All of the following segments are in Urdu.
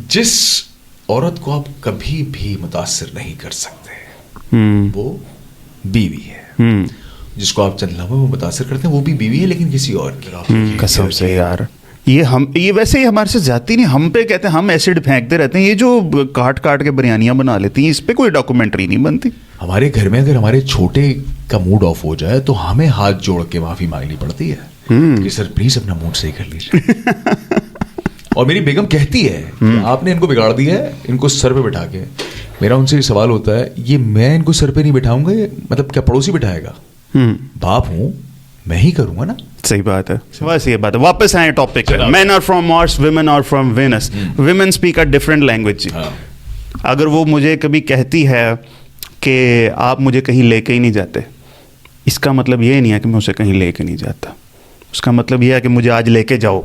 جس عورت کو آپ کبھی بھی متاثر نہیں کر سکتے وہ بیوی ہے. جس کو آپ چند لمحوں میں متاثر کرتے ہیں وہ بھی بیوی ہے لیکن کسی اور کی. قسم سے یار یہ ویسے ہی ہمارے سے زیادتی نہیں, ہم پہ کہتے ہیں ہم ایسڈ پھینکتے رہتے ہیں, یہ جو کاٹ کے بریانیاں بنا لیتی ہیں اس پہ کوئی ڈاکومنٹری نہیں بنتی. ہمارے گھر میں اگر ہمارے چھوٹے کا موڈ آف ہو جائے تو ہمیں ہاتھ جوڑ کے معافی مانگنی پڑتی ہے کہ سر پلیز اپنا موڈ صحیح کر لیجیے. اور میری بیگم کہتی ہے آپ نے ان کو بگاڑ دیا ہے, ان کو سر پہ بٹھا کے. میرا ان سے یہ سوال ہوتا ہے یہ میں ان کو سر پہ نہیں بٹھاؤں گا, یہ مطلب کیا پڑوسی بٹھائے گا؟ باپ ہوں میں ہی کروں گا نا. صحیح بات ہے, بس یہ بات ہے. واپس آئے ٹاپک پہ, men are from Mars, women are from Venus. Women speak a different language. اگر وہ مجھے کبھی کہتی ہے کہ آپ مجھے کہیں لے کے ہی نہیں جاتے, اس کا مطلب یہ نہیں ہے کہ میں اسے کہیں لے کے نہیں جاتا, اس کا مطلب یہ ہے کہ مجھے آج لے کے جاؤ.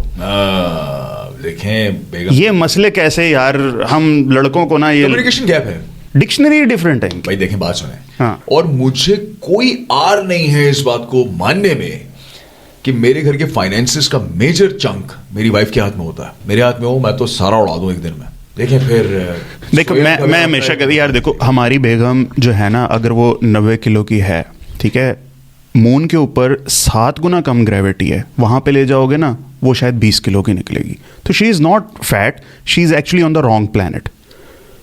دیکھیں بیگم یہ مسئلے کیسے یار, ہم لڑکوں کو نا یہ کمیونیکیشن گیپ ہے, ڈکشنری ڈفرنٹ ہے بھائی. دیکھیں بات سنیں, اور مجھے کوئی آر نہیں ہے اس بات کو ماننے میں کہ میرے گھر کے فائنینسز کا میجر چنک میری وائف کے ہاتھ میں ہوتا ہے. میرے ہاتھ میں ہو میں تو سارا اڑا دوں ایک دن میں. دیکھیں پھر دیکھو میں ہمیشہ کہتی یار, دیکھو ہماری بیگم جو ہے نا اگر وہ 90 کلو کی ہے, ٹھیک ہے, مون کے اوپر 7 گنا کم گریوٹی ہے, وہاں پہ لے جاؤ گے نا وہ شاید 20 کلو کی نکلے گی. تو she is not fat, she is actually on the wrong planet.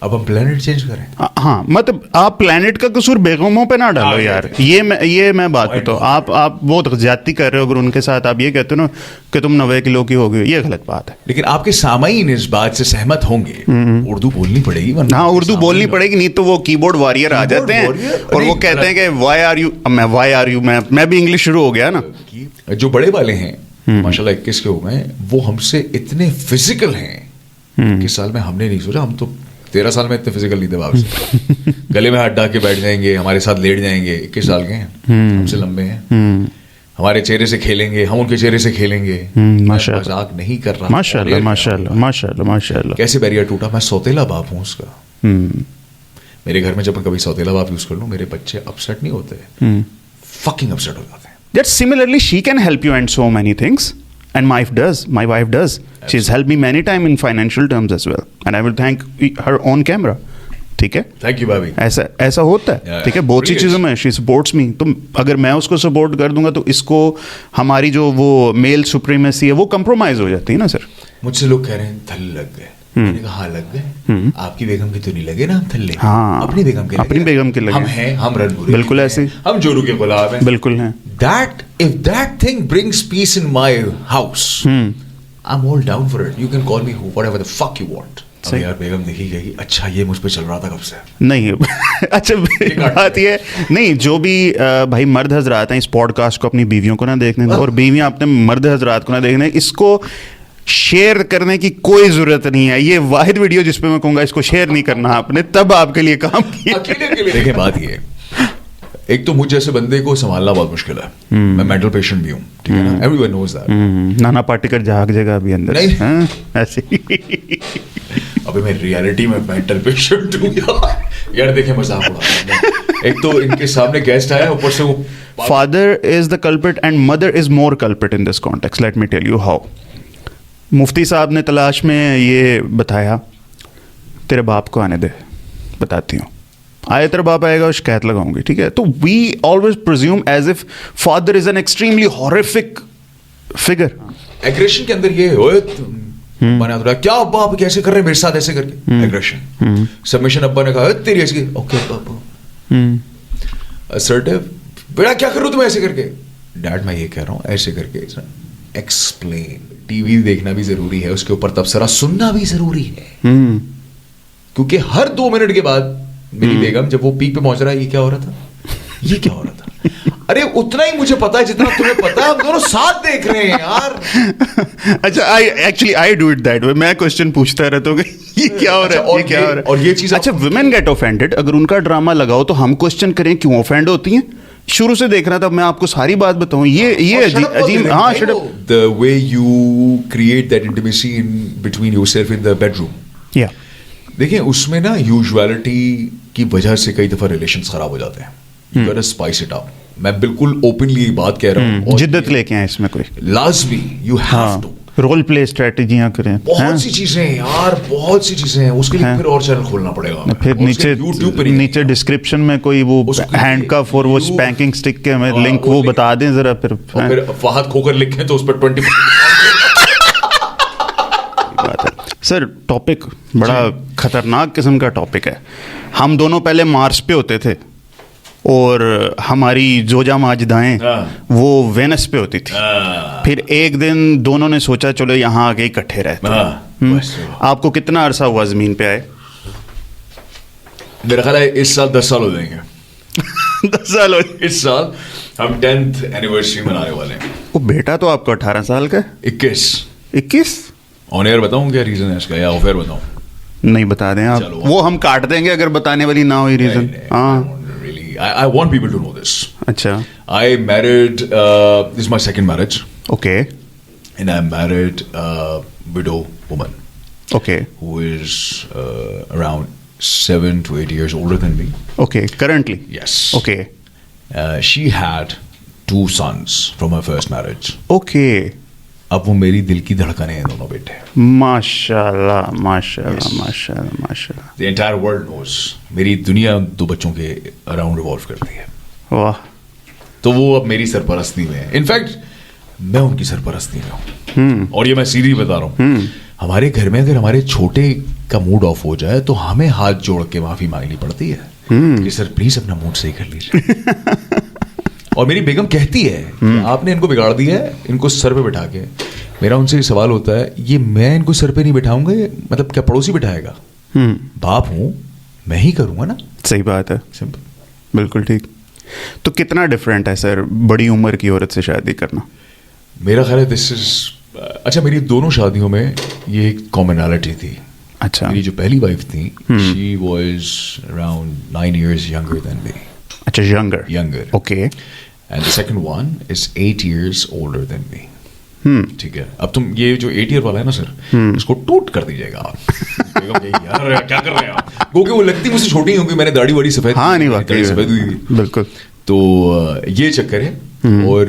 اب ہم پلانٹ چینج کریں. ہاں مطلب آپ پلانٹ کا قصور بیگموں پہ نہ ڈالو یار. یہ میں بات کرتا ہوں, آپ بہت زیادتی کر رہے ہو اگر ان کے ساتھ آپ یہ کہتے ہو نا کہ تم 90 کلو کی ہو گئی, یہ غلط بات ہے. لیکن آپ کے سامعین اس بات سے سہمت ہوں گے, اردو بولنی پڑے گی. ہاں اردو بولنی پڑے گی, نہیں تو وہ کی بورڈ وارئر آ جاتے ہیں اور وہ کہتے ہیں کہ وائی آر یو. میں بھی انگلش شروع ہو گیا نا. جو بڑے والے ہیں ماشاء اللہ 21 کے ہو گئے, وہ ہم سے اتنے فزیکل ہیں. 21 سال میں ہم نے نہیں سوچا, ہم تو 13 سال میں اتنے فزیکل نہیں تھے باپ سے. گلے میں ہاتھ ڈال کے بیٹھ جائیں گے, ہمارے ساتھ لیٹ جائیں گے. 21 سال کے ہیں, ہم سے لمبے ہیں, ہمارے چہرے سے کھیلیں گے, ہم ان کے چہرے سے کھیلیں گے. مذاق نہیں کر رہا. ماشاء اللہ ماشاء اللہ ماشاء اللہ ماشاء اللہ. کیسے بیریئر ٹوٹا. میں سوتیلا باپ ہوں اس کا. میرے گھر میں جب میں کبھی سوتیلا باپ یوز کر لوں میرے بچے اپسیٹ نہیں ہوتے, فکنگ اپسیٹ ہو جاتے ہیں. That similarly she can help you and so many things, and my wife does. She's helped me many times in financial terms as well, and I will thank her on camera. ٹھیک ہے, تھینک یو بھابھی. ایسا ہوتا ہے, ٹھیک ہے, بہت سی چیزوں میں شی سپورٹس می. تو اگر میں اس کو سپورٹ کر دوں گا تو اس کو ہماری جو وہ میل سپریمیسی ہے وہ کمپرومائز ہو جاتی ہے نا سر. مجھ سے لوگ کہہ رہے ہیں تھل لگ گئے. میں نے کہا ہاں لگ گئے. آپ کی بیگم کے تو نہیں لگے نا ہم تھلے. ہاں اپنی بیگم کے لگے. ہم ہیں, ہم رنگورے, بالکل ایسے, ہم جورو کے غلام ہیں, بالکل ہیں. If that thing brings peace in my house, I'm all down for it. You can call me whatever the fuck you want. یار بیگم دیکھی گئی, اچھا یہ مجھ پہ چل رہا تھا کب سے. نہیں اچھا بات یہ نہیں, جو بھی بھائی مرد حضرات ہیں اس پوڈ کاسٹ کو اپنی بیویوں کو نہ دیکھنے دیں, اور بیویاں اپنے مرد حضرات کو نہ دیکھنے دیں. اس کو شیئر کرنے کی کوئی ضرورت نہیں ہے. یہ واحد ویڈیو جس پہ میں کہوں گا اس کو شیئر نہیں کرنا آپ نے, تب آپ کے لیے کام کیا. دیکھیں بات یہ ہے, ایک تو مجھ جیسے بندے کو سنبھالنا بہت مشکل ہے. میں مینٹل پیشنٹ بھی ہوں, ٹھیک ہے نا, every one knows that. Nana Patekar جھاگ جگہ ابھی اندر ایسے. ابھی میں ریالٹی میں مینٹل پیشنٹ ہوں یار. دیکھیں مذاق اڑا, ایک تو ان کے سامنے گیسٹ آیا, اوپر سے وہ father is the culprit and mother is more culprit in this context. Let me tell you how. مفتی صاحب نے تلاش میں یہ بتایا, تیرے باپ کو آنے دے, بتاتی ہوں. آئے تیرا باپ آئے گا, شکایت لگاؤں گی, ٹھیک ہے. تو we always presume as if father is an extremely horrific figure. ایگریشن کے اندر یہ ہوئے بنا تو کیا ابا آپ کیسے کر رہے ہیں میرے ساتھ ایسے کر کے. ایگریشن. سبمیشن ابا نے کہا تیری ایسے, اوکے ابا. اسرٹیو, بیٹا کیا کر رہا ہوں تم ایسے کر کے. ڈیڈ میں یہ کہہ رہا ہوں ایسے کر کے. ایکسپلین. ٹی وی دیکھنا بھی ضروری ہے, اس کے اوپر تبصرہ سننا بھی ضروری ہے, کیونکہ ہر 2 منٹ کے بعد میری بیگم جب وہ پیک پہ پہنچ رہا ہے, یہ کیا ہو رہا تھا, یہ کیا ہو رہا تھا. ارے اتنا ہی مجھے پتا ہے جتنا تمہیں پتا ہے, ہم دونوں ساتھ دیکھ رہے ہیں یار. اچھا actually I do it that way. میں کوسچن پوچھتا رہتا ہوں کہ یہ کیا ہو رہا ہے, یہ کیا ہو رہا ہے. اور یہ چیز اچھا ویمن گیٹ اوفینڈیڈ. اگر ان کا ڈرامہ لگاؤ تو ہم کوسچن کریں کیوں اوفینڈ ہوتی ہیں. شروع سے دیکھ رہا تھا, میں آپ کو ساری بات بتاؤں. یہ عجیب. ہاں the way you create that intimacy in between yourself in the bedroom. Yeah. دیکھیں اس میں نا یوزویلٹی کی وجہ سے کئی دفعہ ریلیشنز خراب ہو جاتے ہیں. You gotta spice it up. میں بالکل اوپنلی بات کہہ رہا ہوں. جدت لے کے آئے اس میں کوئی لازمی. You have to. Role play اسٹریٹجیاں کریں. بہت سی چیزیں ہیں یار, بہت سی چیزیں ہیں. اس کے لیے پھر اور چینل کھولنا پڑے گا. پھر نیچے ڈسکرپشن میں کوئی وہ ہینڈ کف اور وہ اسپینکنگ اسٹک کے ہمیں لنک وہ بتا دیں ذرا. پھر فہد کھوکر لکھیں تو اس پر 20. سر ٹاپک بڑا خطرناک قسم کا ٹاپک ہے. ہم دونوں پہلے مارس پہ ہوتے تھے اور ہماری زوجہ ماجدائیں وہ وینس پہ ہوتی تھی. پھر ایک دن دونوں نے سوچا چلو یہاں آ کے اکٹھے رہتے ہیں. آپ کو کتنا عرصہ ہوا زمین پہ آئے؟ میرا خیال ہے اس سال 10 سال ہو جائیں گے. 10 سال ہو. اس سال ہم 10th اینیورسری منانے والے ہیں. وہ بیٹا تو آپ کو 18 سال کا ہے. 21 آن ایئر بتاؤں کیا ریزن ہے اس کا یا آف ایئر بتاؤں؟ نہیں بتا دیں آپ, وہ ہم کاٹ دیں گے اگر بتانے والی نہ ہوئی ریزن. ہاں I want people to know this. اچھا. I married, this is my second marriage. Okay. And I married a widow woman. Okay. Who is around 7 to 8 years older than me. Okay. Currently? Yes. Okay. She had 2 sons from her first marriage. Okay. اب وہ میری دل کی دھڑکنے ہیں دونوں بیٹے. ماشاء اللہ ماشاء اللہ ماشاء اللہ ماشاء اللہ. The entire world knows. میری دنیا 2 بچوں کے اراؤنڈ ریوالو کرتی ہے. واہ. تو وہ اب میری سرپرستی میں ہے. انفیکٹ میں ان کی سرپرستی میں ہوں. اور یہ میں سیدھی بتا رہا ہوں, ہمارے گھر میں اگر ہمارے چھوٹے کا موڈ آف ہو جائے تو ہمیں ہاتھ جوڑ کے معافی مانگنی پڑتی ہے کہ سر پلیز اپنا موڈ صحیح کر لیجیے. اور میری بیگم کہتی ہے کہ آپ نے ان کو بگاڑ دیا ہے, ان کو سر پہ بٹھا کے. میرا ان سے یہ سوال ہوتا ہے, یہ میں ان کو سر پہ نہیں بٹھاؤں گا, مطلب کیا پڑوسی بٹھائے گا؟ باپ ہوں میں ہی کروں گا نا. صحیح بات ہے. سمپل. بالکل ٹھیک. تو کتنا ڈفرینٹ ہے سر بڑی عمر کی عورت سے شادی کرنا؟ میرا خیال ہے دس از اچھا, میری دونوں شادیوں میں یہ ایک کامنالٹی تھی. اچھا. میری جو پہلی وائف تھی she was around 9 years younger than me. اچھا, younger. Okay. And the second one is 8 years older than me. ٹھیک ہے. اب تم یہ جو 8 year والا ہے نا سر, اس کو ٹوٹ کر دیجیے گا آپ. یار کیا کر رہے ہیں آپ, کیونکہ وہ لگتی مجھ سے چھوٹی ہوں, میں نے داڑھی واڑی سفید. ہاں نہیں واقعی سفید ہوئی. بالکل. تو یہ چکر ہے. اور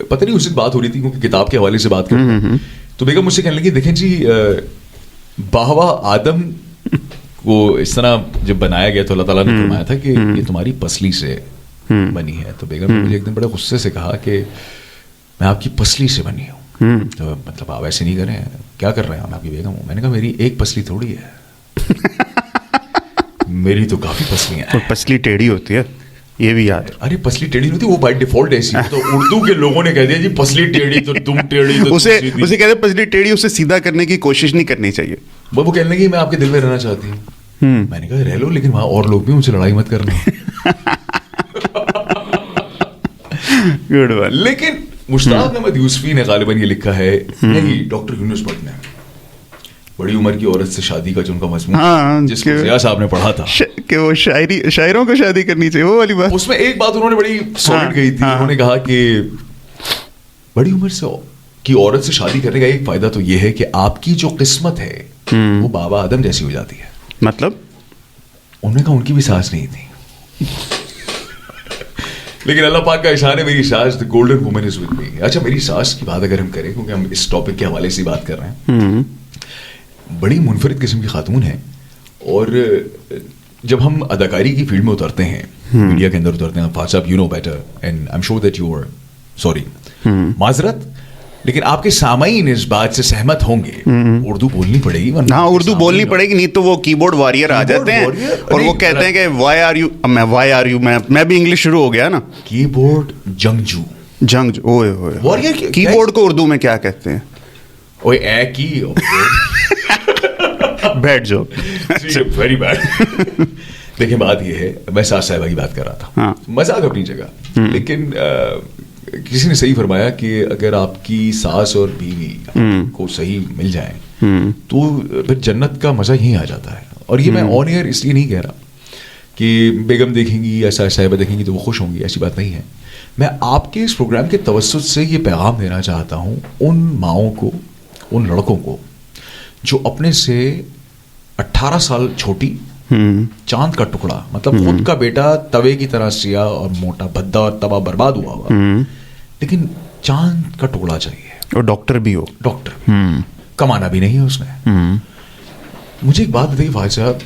پتہ نہیں اس سے بات ہو رہی تھی کیونکہ کتاب کے حوالے سے بات کرتے ہیں, تو بیگم مجھ سے کہنے لگی دیکھیں جی باہوا آدم کو اس طرح جب بنایا گیا تو اللہ تعالیٰ نے فرمایا تھا کہ یہ تمہاری پسلی سے بنی ہے. تو بیگم نے مجھے ایک دن بڑے غصے سے کہا کہ میں آپ کی پسلی سے بنی ہوں. تو مطلب آپ ایسے نہیں کریں, کیا کر رہے ہیں, میں آپ کی بیگم ہوں. میں نے کہا میری ایک پسلی تھوڑی ہے, میری تو کافی پسلیاں ہیں. پسلی ٹیڑھی ہوتی ہے یہ بھی یاد. ارے پسلی ٹیڑھی ہوتی ہے وہ بائی ڈیفالٹ ایسی. تو اردو کے لوگوں نے کہہ دیا جی پسلی ٹیڑھی تو تم ٹیڑھی. اسے کہتے ہیں پسلی ٹیڑھی, اسے سیدھا کرنے کی کوشش نہیں کرنی چاہیے. وہ کہنے لگی میں آپ کے دل میں رہنا چاہتی ہوں. میں نے کہا رہ لو, لیکن وہاں اور لوگ بھی ان سے لڑائی مت کرنا. لیکن مشتاق احمد یوسفی نے غالباً یہ لکھا ہے, نہیں ڈاکٹر یونس بٹ نے, بڑی عمر کی عورت سے شادی کا جو ان کا مضمون جس کو ضیاء صاحب نے پڑھا تھا کہ وہ شاعروں کو شادی کرنی چاہیے, وہ والی بات. اس میں ایک بات انہوں نے بڑی سالڈ کہی تھی. انہوں نے کہا کہ بڑی عمر سے کی عورت سے شادی کرنے کا ایک فائدہ تو یہ ہے کہ آپ کی جو قسمت ہے وہ بابا آدم جیسی ہو جاتی ہے. مطلب انہوں نے کہا ان کی بھی ساس نہیں تھی, لیکن اللہ پاک کا احسان ہے میری ساس the golden woman is with me. اچھا میری ساس کی بات اگر ہم کریں, کیونکہ ہم اس ٹاپک کے حوالے سے بات کر رہے ہیں, بڑی منفرد قسم کی خاتون ہے. اور جب ہم اداکاری کی فیلڈ میں اترتے ہیں, میڈیا کے اندر اترتے ہیں, فاضل صاحب you know better and I am sure that you are sorry معذرت, لیکن آپ کے سامعین اس بات سے سہمت ہوں گے, اردو بولنی پڑے گی. ہاں اردو بولنی پڑے گی, نہیں تو وہ کی بورڈ وارئر آ جاتے ہیں اور وہ کہتے ہیں کہ وائی آر یو. میں بھی انگلش شروع ہو گیا نا. کی بورڈ جنگجو. اوئے ہوئے کی بورڈ کو اردو میں کیا کہتے ہیں؟ اوئے اے کی بیڈ جو ویری بیڈ. دیکھیں بات یہ ہے, میں ساس صاحبہ کی بات کر رہا تھا, مذاق اپنی جگہ, لیکن کسی نے صحیح فرمایا کہ اگر آپ کی ساس اور بیوی کو صحیح مل جائیں تو پھر جنت کا مزہ یہیں آ جاتا ہے. اور یہ میں آن ایئر اس لیے نہیں کہہ رہا کہ بیگم دیکھیں گی ایسا صاحبہ دیکھیں گی تو وہ خوش ہوں گی, ایسی بات نہیں ہے. میں آپ کے اس پروگرام کے توسط سے یہ پیغام دینا چاہتا ہوں ان ماؤں کو, ان لڑکوں کو جو اپنے سے 18 سال چھوٹی, چاند کا ٹکڑا, مطلب خود کا بیٹا توے کی طرح سیاہ اور موٹا بھدا اور تباہ برباد ہوا ہوا, لیکن چاند کا ٹکڑا چاہیے. اور ڈاکٹر بھی ہو. ڈاکٹر کمانا بھی نہیں ہے اس نے. مجھے ایک بات بتائیے فہد صاحب,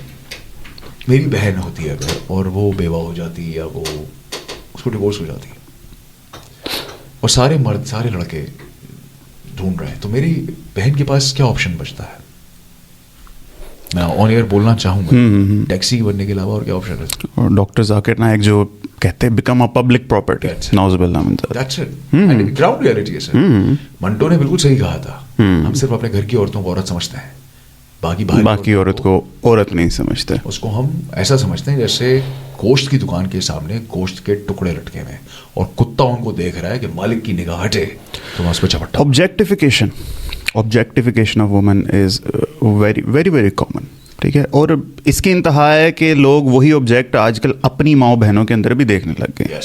میری بہن ہوتی ہے اگر اور وہ بیوہ ہو جاتی ہے یا وہ اس کو ڈیورس ہو جاتی ہے اور سارے مرد سارے لڑکے ڈھونڈ رہے ہیں, تو میری بہن کے پاس کیا آپشن بچتا ہے؟ میں آن ایئر بولنا چاہوں گا, ٹیکسی بننے کے علاوہ اور کیا آپشن ہے؟ اور ڈاکٹر ذاکر نائک جو کہتے ہیں بیکم اے پبلک پراپرٹی, نعوذ باللہ من ذالک. گراؤنڈ ریئلٹی ہے سر. منٹو نے بالکل صحیح کہا تھا, ہم صرف اپنے گھر کی عورتوں کو عورت سمجھتے ہیں, باقی عورت کو عورت نہیں سمجھتے. اس کو ہم ایسا سمجھتے ہیں جیسے گوشت کی دکان کے سامنے گوشت کے ٹکڑے لٹکے ہوئے اور کتا ان کو دیکھ رہا ہے کہ مالک کی نگاہ ہٹے تو میں اس پہ چپٹا. Objectification of woman is very very very common. ٹھیک ہے, اور اس کی انتہا ہے کہ لوگ وہی آبجیکٹ آج کل اپنی ماؤں بہنوں کے اندر بھی دیکھنے لگ گئے.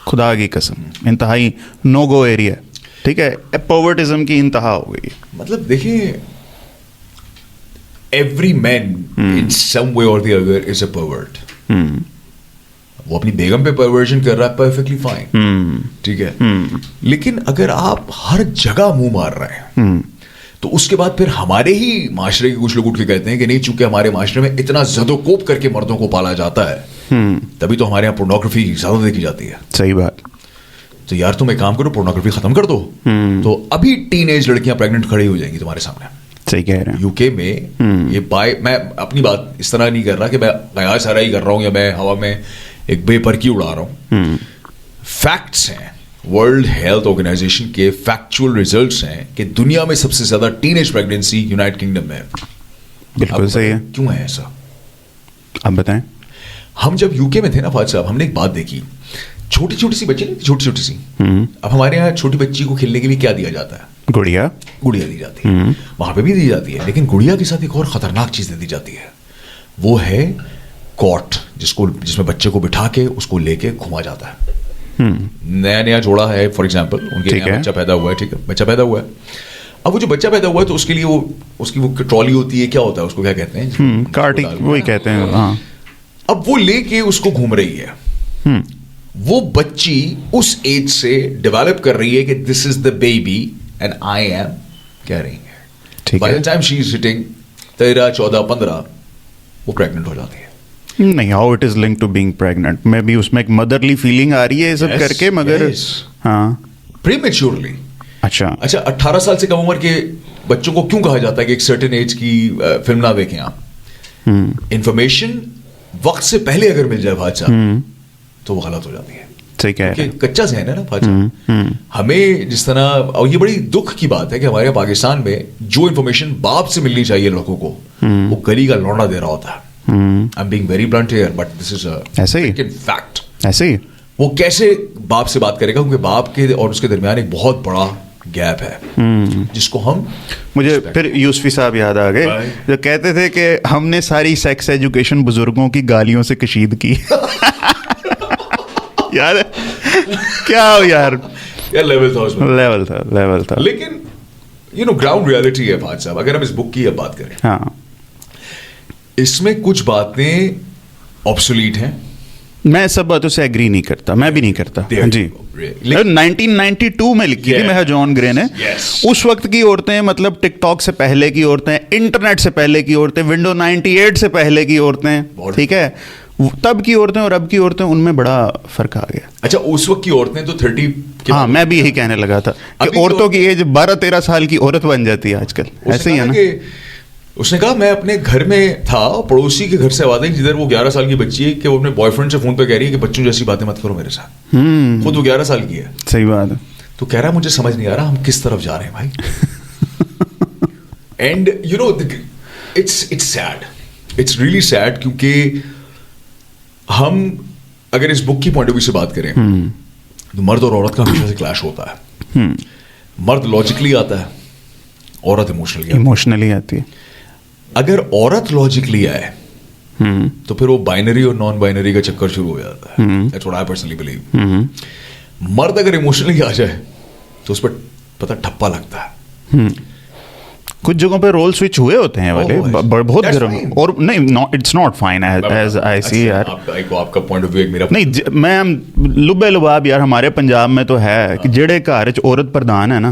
خدا کی قسم انتہائی نو گو ایریا. ٹھیک ہے, پرورٹزم کی انتہا ہو گئی. مطلب دیکھیں, ایوری مین ان سم وے اور the other is a pervert. وہ اپنی بیگم پہ پرورژن کر رہا ہے, پرفیکٹلی فائن, ٹھیک ہے, لیکن اگر آپ ہر جگہ منہ مار رہے ہیں تو اس کے بعد پھر ہمارے ہی معاشرے کے کچھ لوگ اٹھ کے کہتے ہیں کہ نہیں, چونکہ ہمارے معاشرے میں اتنا زد و کوب کر کے مردوں کو پالا جاتا ہے تبھی تو ہمارے یہاں پورنوگرافی زیادہ دیکھی جاتی ہے. صحیح بات. تو یار تم ایک کام کرو, پورنوگرافی ختم کر دو, تو ابھی ٹین ایج لڑکیاں پریگننٹ کھڑی ہو جائیں گی تمہارے سامنے. صحیح کہہ رہے ہیں. یو کے میں یہ میں اپنی بات اس طرح نہیں کر رہا کہ میں قیاس آرائی کر رہا ہوں یا میں ہوا میں ایک بے پرکی اڑا رہا ہوں. فیکٹس ہیں, ورلڈ ہیلتھ آرگنائزیشن کے فیکچوئل ریزلٹس ہیں کہ دنیا میں سب سے زیادہ teenage pregnancy United Kingdom میں. بالکل صحیح ہے. کیوں ہے ایسا آپ بتائیں. ہم جب یو کے میں تھے نا فہد صاحب, ہم نے ایک بات دیکھی, چھوٹی چھوٹی سی بچی نہیں, چھوٹی چھوٹی سی. اب ہمارے یہاں چھوٹی بچی کو کھیلنے کے لیے کیا دیا جاتا ہے؟ گڑیا دی جاتی ہے. وہاں پہ بھی دی جاتی ہے, لیکن گڑیا کے ساتھ ایک اور خطرناک چیز دی جاتی ہے, وہ ہے کاٹ, جس میں بچے کو بٹھا کے اس کو لے کے گھما جاتا ہے. نیا جوڑا ہے فار ایگزامپل, ان کے بچہ پیدا ہوا ہے, ٹھیک ہے, بچہ پیدا ہوا ہے. اب وہ جو بچہ پیدا ہوا ہے تو اس کے لیے اس کی وہ ٹرالی ہوتی ہے, کیا ہوتا ہے اس کو کیا کہتے ہیں, کارٹی, وہی کہتے ہیں. اب وہ لے کے اس کو گھوم رہی ہے. وہ بچی اس ایج سے ڈیولپ کر رہی ہے کہ this is the baby and I am carrying it. By the time she is hitting 13, 14, 15 وہ پریگننٹ ہو جاتی ہے. نہیں, how it is link to being pregnant, میں بھی اس میں ایک مدرلی فیلنگ آ رہی ہے سب کر کے, مگر ہاں پریمیچورلی. اچھا 18 سال سے کم عمر کے بچوں کو کیوں کہا جاتا ہے کہ ایک سرٹن ایج کی فلم نہ دیکھیں آپ؟ انفارمیشن وقت سے پہلے اگر مل جائے بادشاہ تو وہ غلط ہو جاتی ہے. کچا ذہن ہے نا بادشاہ. ہمیں جس طرح, اور یہ بڑی دکھ کی بات ہے کہ ہمارے پاکستان میں جو انفارمیشن باپ سے ملنی چاہیے لڑکوں کو, وہ گلی کا لوڑا دے رہا ہوتا ہے. I'm being very blunt here, but this is a fact. ایسے ہی وہ کیسے باپ سے بات کرے گا, کیونکہ باپ کے اور اس کے درمیان ایک بہت بڑا گیپ ہے جس کو ہم. مجھے پھر یوسفی صاحب یاد آ گئے جو کہتے تھے کہ ہم نے ساری سیکس ایجوکیشن بزرگوں کی گالیوں سے کشید کی. یار کیا ہو یار, لیول تھا. لیکن یو نو گراؤنڈ ریالٹی ہے فہد صاحب. اگر ہم اس بک کی اب بات کریں, ہاں, اس میں کچھ باتیں آبسولیٹ ہیں. میں سب باتوں سے ایگری نہیں کرتا, میں بھی نہیں کرتا. جی 1992 میں لکھی تھی مہا جان گرے نے. اس وقت کی عورتیں, مطلب ٹک ٹاک سے پہلے کی عورتیں, انٹرنیٹ سے پہلے کی عورتیں, ونڈو 98 سے پہلے کی عورتیں, ٹھیک ہے, تب کی عورتیں اور اب کی عورتیں, ان میں بڑا فرق آ گیا. اچھا, اس وقت کی عورتیں تو 30, ہاں میں بھی یہی کہنے لگا تھا کہ عورتوں کی ایج 12-13 سال کی عورت بن جاتی ہے آج کل. ایسے ہی ہے نا. اس نے کہا میں اپنے گھر میں تھا, پڑوسی کے گھر سے آواز آئی جدھر وہ 11 سال کی بچی ہے کہ وہ اپنے بوائے فرینڈ سے فون پہ کہہ رہی ہے کہ بچوں جیسی باتیں مت کرو میرے ساتھ. خود وہ 11 سال کی ہے. صحیح بات ہے. تو کہہ رہا ہے مجھے سمجھ نہیں آ رہا ہم کس طرف جا رہے ہیں بھائی. And you know it's sad, it's really sad, کیونکہ ہم اگر اس بک کی پوائنٹ آف ویو سے بات کریں تو مرد اور عورت کا ہمیشہ سے کلیش ہوتا ہے. مرد لاجکلی آتا ہے, عورت ایموشنلی آتی ہے. اگر عورت لاجکلی آئے تو پھر وہ بائنری اور نان بائنری کا چکر شروع ہو جاتا ہے. That's what I personally believe. مرد اگر ایموشنلی آ جائے تو اس پر پتہ ٹھپا لگتا ہے. کچھ جگہوں پہ رول سوئچ ہوئے ہوتے ہیں والے, بہت گرم, اور نہیں, it's not fine as I see. یار آپ کا پوائنٹ آف ویو میرا نہیں, میں لبے لباب یار ہمارے پنجاب میں تو ہے کہ جڑے گھر چ عورت پردھان ہے نا,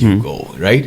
you go, right?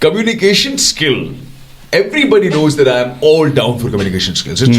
Communication skill. Everybody knows that I am all down for communication skills. It's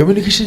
Communication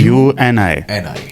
UNI.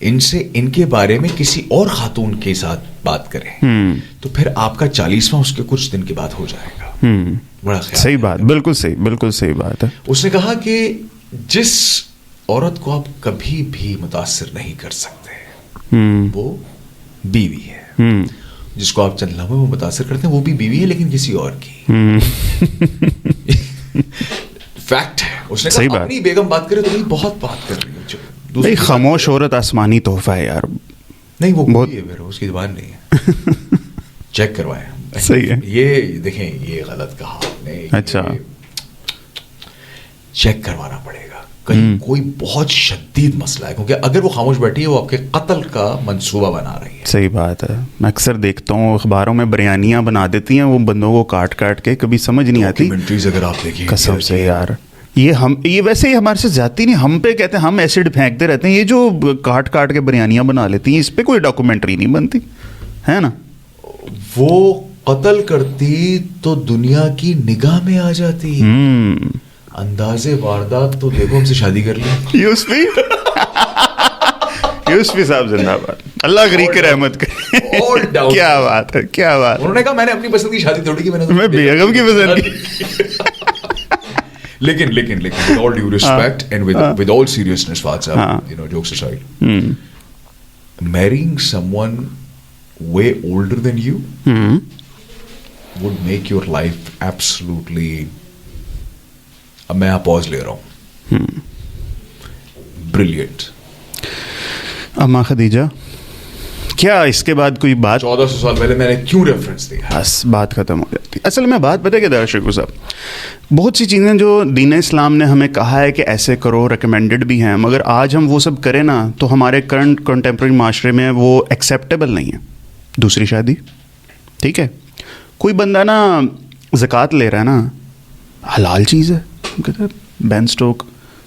ان سے ان کے بارے میں کسی اور خاتون کے ساتھ بات کریں تو پھر آپ کا 40واں اس کے کچھ دن کے بعد ہو جائے گا. بڑا خیال. صحیح بات, بالکل صحیح بات ہے. اس نے کہا کہ جس عورت کو آپ کبھی بھی متاثر نہیں کر سکتے وہ بیوی ہے. جس کو آپ چند لمحوں میں متاثر کرتے ہیں وہ بھی بیوی ہے لیکن کسی اور کی. فیکٹ ہے. اس نے کہا اپنی بیگم بات کرے تو بہت بات کر رہی ہے. نہیں, خاموش عورت آسمانی تحفہ ہے یار. نہیں وہ بہت ہے میرا, اس کی زبان نہیں ہے. چیک کروائے. صحیح ہے. یہ دیکھیں یہ غلط کہا آپ نے. اچھا چیک کروانا پڑے گا. کہیں کوئی بہت شدید مسئلہ ہے کیونکہ اگر وہ خاموش بیٹھی ہے وہ آپ کے قتل کا منصوبہ بنا رہی ہے. صحیح بات ہے. میں اکثر دیکھتا ہوں اخباروں میں بریانیاں بنا دیتی ہیں وہ بندوں کو کاٹ کاٹ کے, کبھی سمجھ نہیں آتی. ڈاکیومنٹریز اگر آپ دیکھیں قسم سے یار, یہ ویسے ہی ہمارے سے زیادتی نہیں, ہم پہ کہتے ہیں ہم ایسڈ پھینکتے رہتے ہیں. یہ جو کاٹ کاٹ کے بریانیاں بنا لیتی ہیں اس پہ کوئی ڈاکومنٹری نہیں بنتی ہے نا. وہ قتل کرتی تو دنیا کی نگاہ میں آ جاتی. انداز واردات تو دیکھو ہم سے شادی کر لی. یوسفی صاحب زندہ باد, اللہ غریق کی رحمت کرے. کیا بات ہے, کیا بات. انہوں نے کہا میں نے اپنی پسند کی شادی تھوڑی کی, میں بیگم کی پسند کی. لیکن with all due respect and with all seriousness, you know, jokes aside, marrying someone way older than you would make your life absolutely. اب میں یہاں پاز لے رہا ہوں. Brilliant. اما خدیجہ, کیا اس کے بعد کوئی بات 1400 سال پہلے میں نے کیوں ریفرنس دیا؟ بس بات ختم ہو جاتی. اصل میں بات پتہ ہے کہ درشکو صاحب, بہت سی چیزیں جو دین اسلام نے ہمیں کہا ہے کہ ایسے کرو, ریکمینڈڈ بھی ہیں, مگر آج ہم وہ سب کریں نا تو ہمارے کرنٹ کنٹمپریری معاشرے میں وہ ایکسیپٹیبل نہیں ہے. دوسری شادی, ٹھیک ہے, کوئی بندہ نا زکوٰۃ لے رہا ہے نا, حلال چیز ہے, کہتے ہیں بین اسٹوک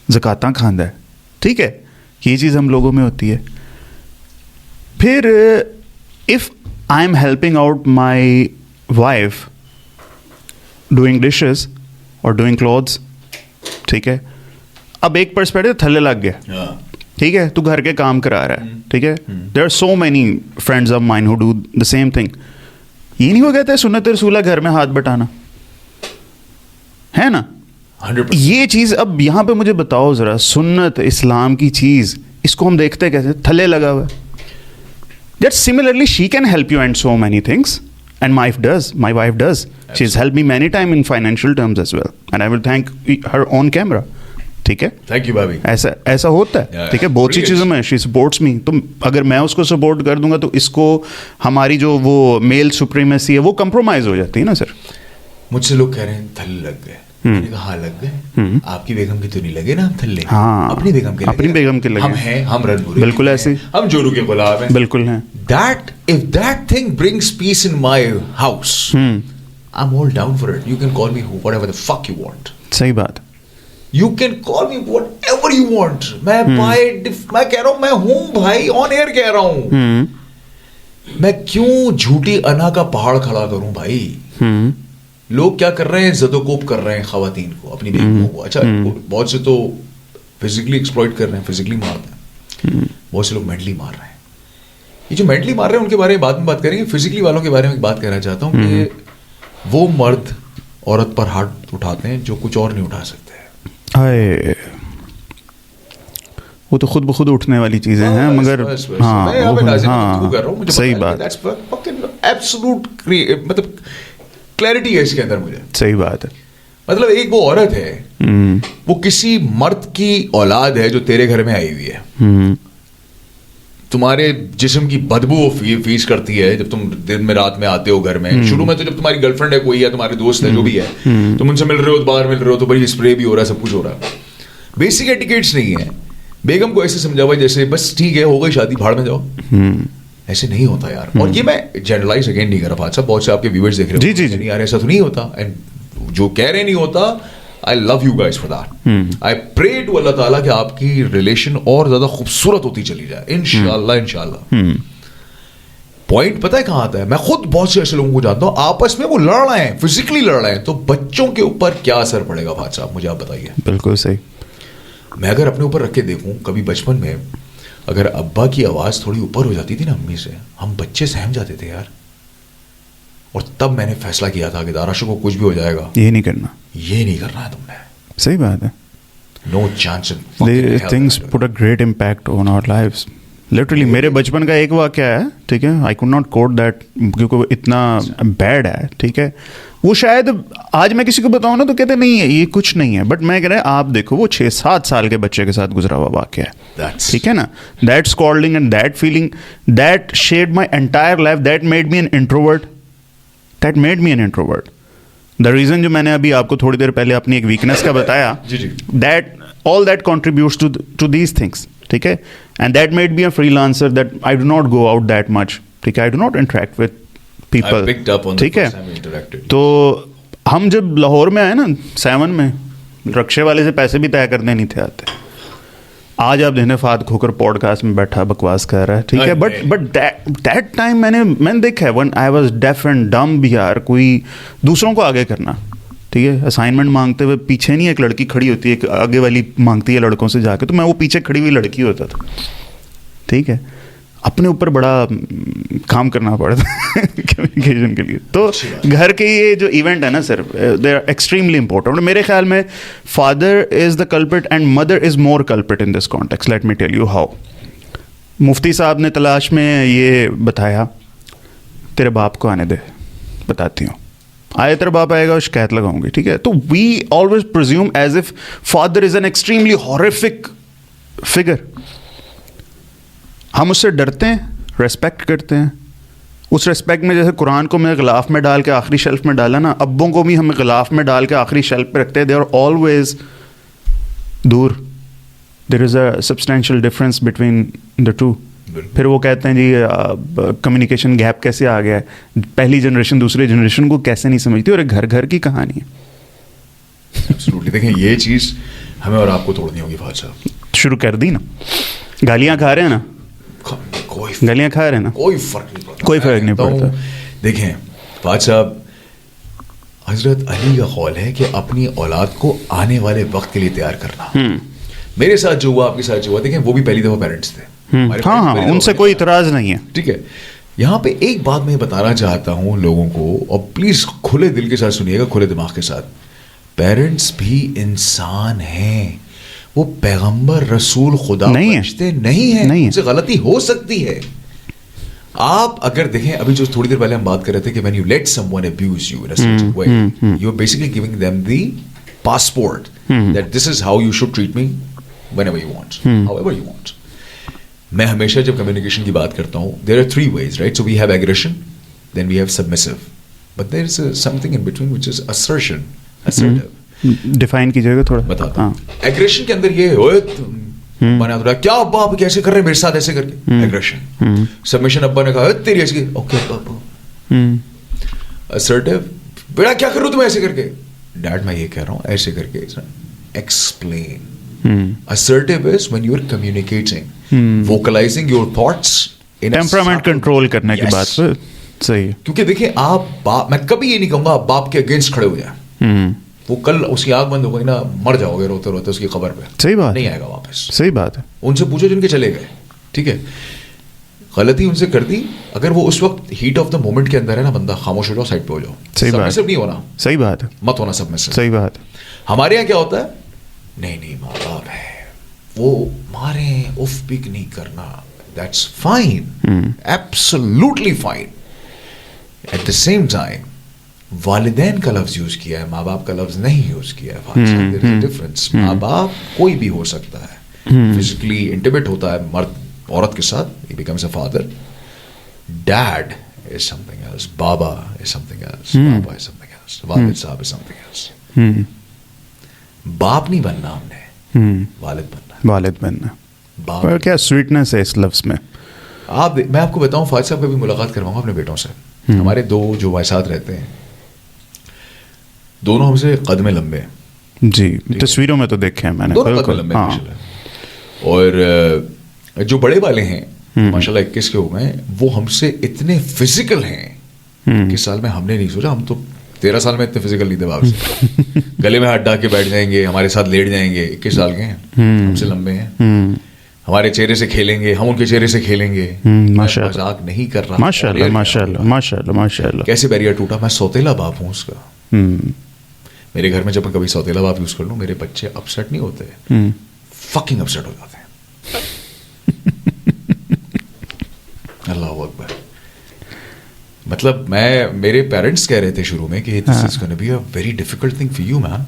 زکاتاں کھاندا ہے, ٹھیک ہے, یہ چیز ہم لوگوں میں ہوتی ہے. پھر if I am helping out my wife doing dishes اور ڈوئنگ کلوتھس, ٹھیک ہے, اب ایک پرسپیکٹو تھلے لگ گیا, ٹھیک ہے, تو گھر کے کام کرا رہا ہے, ٹھیک ہے. There are so many friends of mine who do the same thing. یہ نہیں وہ کہتے ہیں سنت رسولہ گھر میں ہاتھ بٹانا ہے نا. یہ چیز اب یہاں پہ مجھے بتاؤ ذرا, سنت اسلام کی چیز, اس کو ہم دیکھتے کیسے تھلے لگا ہوا ہے. That similarly she can help you in so many things, and my wife does. She's helped me many times in financial terms as well, and I will thank her on camera. ٹھیک ہے, thank you بھابھی. ایسا ہوتا ہے, ٹھیک ہے, بہت سی چیزوں میں she supports me. تو اگر میں اس کو سپورٹ کر دوں گا تو اس کو ہماری جو وہ میل سپریمیسی ہے وہ کمپرومائز ہو جاتی ہے نا. سر مجھ سے لوگ کہہ رہے ہیں تھلے لگ گئے. میں نے کہا ہاں لگ گئے. آپ کی بیگم کی تو نہیں لگے نا تھلے. ہاں, اپنی بیگم کے لگے. ہم ہیں, ہم رن بورے, بالکل ایسے, ہم جورو کے غلام ہیں, بالکل ہیں. If that thing brings peace in my house, I'm all down for it. You can call me whatever the fuck you want. صحیح بات. You can call me whatever you want. میں کہہ رہا ہوں, میں ہوں بھائی, آن ایئر کہہ رہا ہوں. میں کیوں جھوٹی انا کا پہاڑ کھڑا کروں بھائی. لوگ کیا کر رہے ہیں, زد و کوب کر رہے ہیں خواتین کو, اپنی بیگموں کو. اچھا, بہت سے تو فزیکلی ایکسپلائٹ کر رہے ہیں, فزیکلی مارتے ہیں, بہت سے لوگ مینٹلی مار رہے ہیں. یہ جو مینٹلی مار رہے ہیں ان کے بارے میں بعد میں بات کریں گے. فزیکلی والوں کے بارے میں بات کہنا چاہتا ہوں کہ وہ مرد عورت پر ہاتھ اٹھاتے ہیں جو کچھ اور نہیں اٹھا سکتے. وہ تو خود بخود اٹھنے والی چیزیں ہیں, مگر ہاں صحیح بات, ایبسولوٹ مطلب کلیئرٹی ہے اس کے اندر مجھے. صحیح بات ہے. مطلب ایک وہ عورت ہے, وہ کسی مرد کی اولاد ہے جو تیرے گھر میں آئی ہوئی ہے. تمہارے جسم کی بدبو وہ فیس کرتی ہے جب تم دن میں رات میں آتے ہو گھر میں. شروع میں تو جب تمہاری گرل فرینڈ ہے کوئی, ہے تمہارے دوست ہے جو بھی ہے, تم ان سے مل رہے ہو, باہر مل رہے ہو, تو بڑی اسپرے بھی ہو رہا ہے, سب کچھ ہو رہا ہے. بیسک ایٹیکیٹس نہیں ہے. بیگم کو ایسے سمجھا ہوا جیسے بس ٹھیک ہے, ہو گئی شادی, بھاڑ میں جاؤ. ایسے نہیں ہوتا یار. اور یہ میں جنرلائز اگین نہیں کر رہا بات صاحب, بہت سے آپ کے ویورز دیکھ رہے ہیں نہیں یار ایسا تو نہیں ہوتا, اینڈ جو کہہ رہے نہیں ہوتا, I love you guys for that. I pray to اللہ تعالیٰ کہ آپ کی ریلیشن اور زیادہ خوبصورت ہوتی چلی جائے انشاءاللہ. پوائنٹ پتہ ہے کہاں آتا ہے, میں خود بہت سے ایسے لوگوں کو جانتا ہوں آپس میں وہ لڑ رہے ہیں, فزیکلی لڑ رہے ہیں, تو بچوں کے اوپر کیا اثر پڑے گا بھائی صاحب, مجھے آپ بتائیے. بالکل صحیح. میں اگر اپنے اوپر رکھ کے دیکھوں کبھی بچپن میں, اگر ابا کی آواز تھوڑی اوپر ہو جاتی تھی نا امی سے, ہم بچے سہم جاتے تھے یار. اور تب میں نے فیصلہ کیا تھا کہ داراشو کو کچھ بھی ہو جائے گا, یہ نہیں کرنا, یہ نہیں کرنا ہے تم نے. صحیح بات ہے. No chance. Things put a great impact on our lives. Literally میرے بچپن کا ایک واقعہ ہے, ٹھیک ہے, I could not quote that کیونکہ وہ اتنا بیڈ ہے, ٹھیک ہے. وہ شاید آج میں کسی کو بتاؤں نا تو کہتے نہیں ہے یہ کچھ نہیں ہے, بٹ میں کہہ رہا آپ دیکھو وہ 6-7 سال کے بچے کے ساتھ گزرا ہوا واقعہ ہے, ٹھیک ہے نا. That scalding and that feeling that shed my entire life, that made me an introvert, that made me an introvert. The reason جو میں نے ابھی آپ کو تھوڑی دیر پہلے اپنی ایک ویکنیس کا بتایا, that all that contributes to these things, ٹھیک ہے. and that made me a freelancer, that I do not go out that much, ٹھیک ہے, I do not interact with people, ٹھیک ہے. تو ہم جب لاہور میں آئے نا 7 میں, رکشے والے سے پیسے بھی طے کرنے نہیں تھے آتے. آج آپ دیکھیں فہد کھوکر پوڈ کاسٹ میں بیٹھا بکواس کر رہا ہے, ٹھیک ہے. بٹ دیٹ ٹائم میں نے دیکھا ہے when I was deaf and dumb بھی یار, کوئی دوسروں کو آگے کرنا, ٹھیک ہے. اسائنمنٹ مانگتے ہوئے پیچھے نہیں ایک لڑکی کھڑی ہوتی ہے, ایک آگے والی مانگتی ہے لڑکوں سے جا کے, تو میں وہ پیچھے کھڑی ہوئی لڑکی ہوتا تھا, ٹھیک ہے. اپنے اوپر بڑا کام کرنا پڑتا کمیونیکیشن کے لیے. تو گھر کے یہ جو ایونٹ ہے نا sir, they are extremely important. میرے خیال میں father is the culprit and mother is more culprit in this context. Let me tell you how. مفتی صاحب نے تلاش میں یہ بتایا, تیرے باپ کو آنے دے, بتاتی ہوں. آئے تیرا باپ آئے گا اور شکایت لگاؤں گی, ٹھیک ہے. تو we always presume as if father is an extremely horrific figure. ہم اس سے ڈرتے ہیں, ریسپیکٹ کرتے ہیں. اس ریسپیکٹ میں جیسے قرآن کو میں غلاف میں ڈال کے آخری شیلف میں ڈالا نا, ابوں کو بھی ہمیں غلاف میں ڈال کے آخری شیلف پہ رکھتے ہیں. دے آر آلویز دور. There is a substantial difference between the two. پھر وہ کہتے ہیں جی کمیونیکیشن گیپ کیسے آ گیا ہے, پہلی جنریشن دوسری جنریشن کو کیسے نہیں سمجھتی, اور گھر گھر کی کہانی ہے. ایبسلیوٹلی. دیکھیں یہ چیز ہمیں اور آپ کو توڑنی ہوگی فہد صاحب. شروع کر دی نا, گالیاں کھا رہے ہیں نا, گالیاں کھا رہے ہیں نا, کوئی فرق نہیں پڑتا, کوئی فرق نہیں پڑتا. دیکھیں فہد صاحب, حضرت علی کا قول ہے کہ اپنی اولاد کو آنے والے وقت کے لیے تیار کرنا. میرے ساتھ جو ہوا, آپ کے ساتھ جو ہوا, دیکھیں وہ بھی پہلی دفعہ پیرنٹس تھے. ہاں, ان سے کوئی اعتراض نہیں ہے, ٹھیک ہے. یہاں پہ ایک بات میں بتانا چاہتا ہوں لوگوں کو, اور پلیز کھلے دل کے ساتھ سنیے گا, کھلے دماغ کے ساتھ. پیرنٹس بھی انسان ہیں, وہ پیغمبر رسول خدا فرشتے نہیں ہیں, ان سے غلطی ہو سکتی ہے. آپ اگر دیکھیں ابھی جو تھوڑی دیر پہلے ہم بات کر رہے تھے کہ when you let someone abuse you in a certain way, you're basically giving them the passport that this is how you should treat me whenever you want, however you want. میں ہمیشہ جب کمیونیکیشن کی بات کرتا ہوں, there are 3 ways, right? So we have aggression, then we have submissive, but there is something in between which is assertion, assertive. Define کیجیے گا تھوڑا. بتاتا ہوں. ایگریشن کے اندر یہ ہے, بنا تو رہا کیا ابا آپ کیسے کر رہے ہیں میرے ساتھ ایسے کر کے, ایگریشن. سبمیشن, ابا نے کہا تیری ایسے, اوکے ابا. assertive, بیٹا کیا کر رہے ہو تم ایسے کر کے, ڈیڈ میں یہ کہہ رہا ہوں ایسے کر کے. explain. assertive is when you are communicating, vocalizing your thoughts in temperament control کرنے کی بات پہ صحیح ہے. کیونکہ دیکھیں آپ میں کبھی یہ نہیں کہوں گا آپ باپ کے اگینسٹ کھڑے ہو جائیں, وہ کل اس کی آنکھ بند ہو گئی نا, مر جاؤ گے روتے روتے اس کی خبر پہ. صحیح بات, نہیں آئے گا واپس. صحیح بات ہے. ان سے پوچھو جن کے چلے گئے, ٹھیک ہے. غلطی ان سے کر دی, اگر وہ اس وقت ہیٹ آف دا مومنٹ کے اندر ہے نا, بندہ خاموش ہو جاؤ, سائڈ پہ ہو جاؤ. صحیح بات, سب نہیں ہونا. صحیح بات ہے, مت ہونا سب میں سے. صحیح بات. ہمارے یہاں کیا ہوتا ہے, نہیں ماں باپ ہے وہ مارے, اف پک نہیں کرنا, that's fine, absolutely fine. At the same time والدین کا لفظ یوز کیا ہے, ماں باپ کا لفظ نہیں یوز کیا ہے. ڈفرنس. ماں باپ کوئی بھی ہو سکتا ہے, فزیکلی انٹیمیٹ ہوتا ہے مرد عورت کے ساتھ, he becomes a father. Dad is something else, baba is something else, baba is something else, والد صاحب is something else. باپ نہیں بننا ہم نے, والد بننا. والد بننا. اور کیا سویٹنس ہے اس لفظ میں. میں آپ کو بتاؤں, فاضل صاحب کا بھی ملاقات کرواؤں گا اپنے بیٹوں سے. ہمارے 2 جو بھائی ساتھ رہتے ہیں, دونوں ہم سے قد میں لمبے ہیں. جی, تصویروں میں تو دیکھے ہیں میں نے. دونوں قد میں لمبے ہیں. اور جو بڑے والے ہیں ماشاء اللہ 21 کے ہو گئے ہیں, وہ ہم سے اتنے فزیکل ہیں. 21 سال میں ہم نے نہیں سوچا, ہم تو 13 سال میں اتنے فزیکل نہیں تھے باپ سے. گلے میں ہاتھ ڈال کے بیٹھ جائیں گے, ہمارے ساتھ لیٹ جائیں گے. 21 سال کے ہیں, ہم سے لمبے ہیں. ہمارے چہرے سے کھیلیں گے, ہم ان کے چہرے سے کھیلیں گے. ماشاء اللہ, مذاق نہیں کر رہا. ماشاء اللہ, ماشاء اللہ, ماشاء اللہ, ماشاء اللہ. کیسے بیریئر ٹوٹا. میں سوتیلا باپ ہوں اس کا. میرے گھر میں جب میں کبھی سوتیلا باپ یوز کر لوں, میرے بچے اپسیٹ نہیں ہوتے, فکنگ اپسیٹ ہو جاتے ہیں. اللہ اکبر. مطلب میرے پیرنٹس کہہ رہے تھے شروع میں کہ this is gonna be a very difficult thing for you ma'am,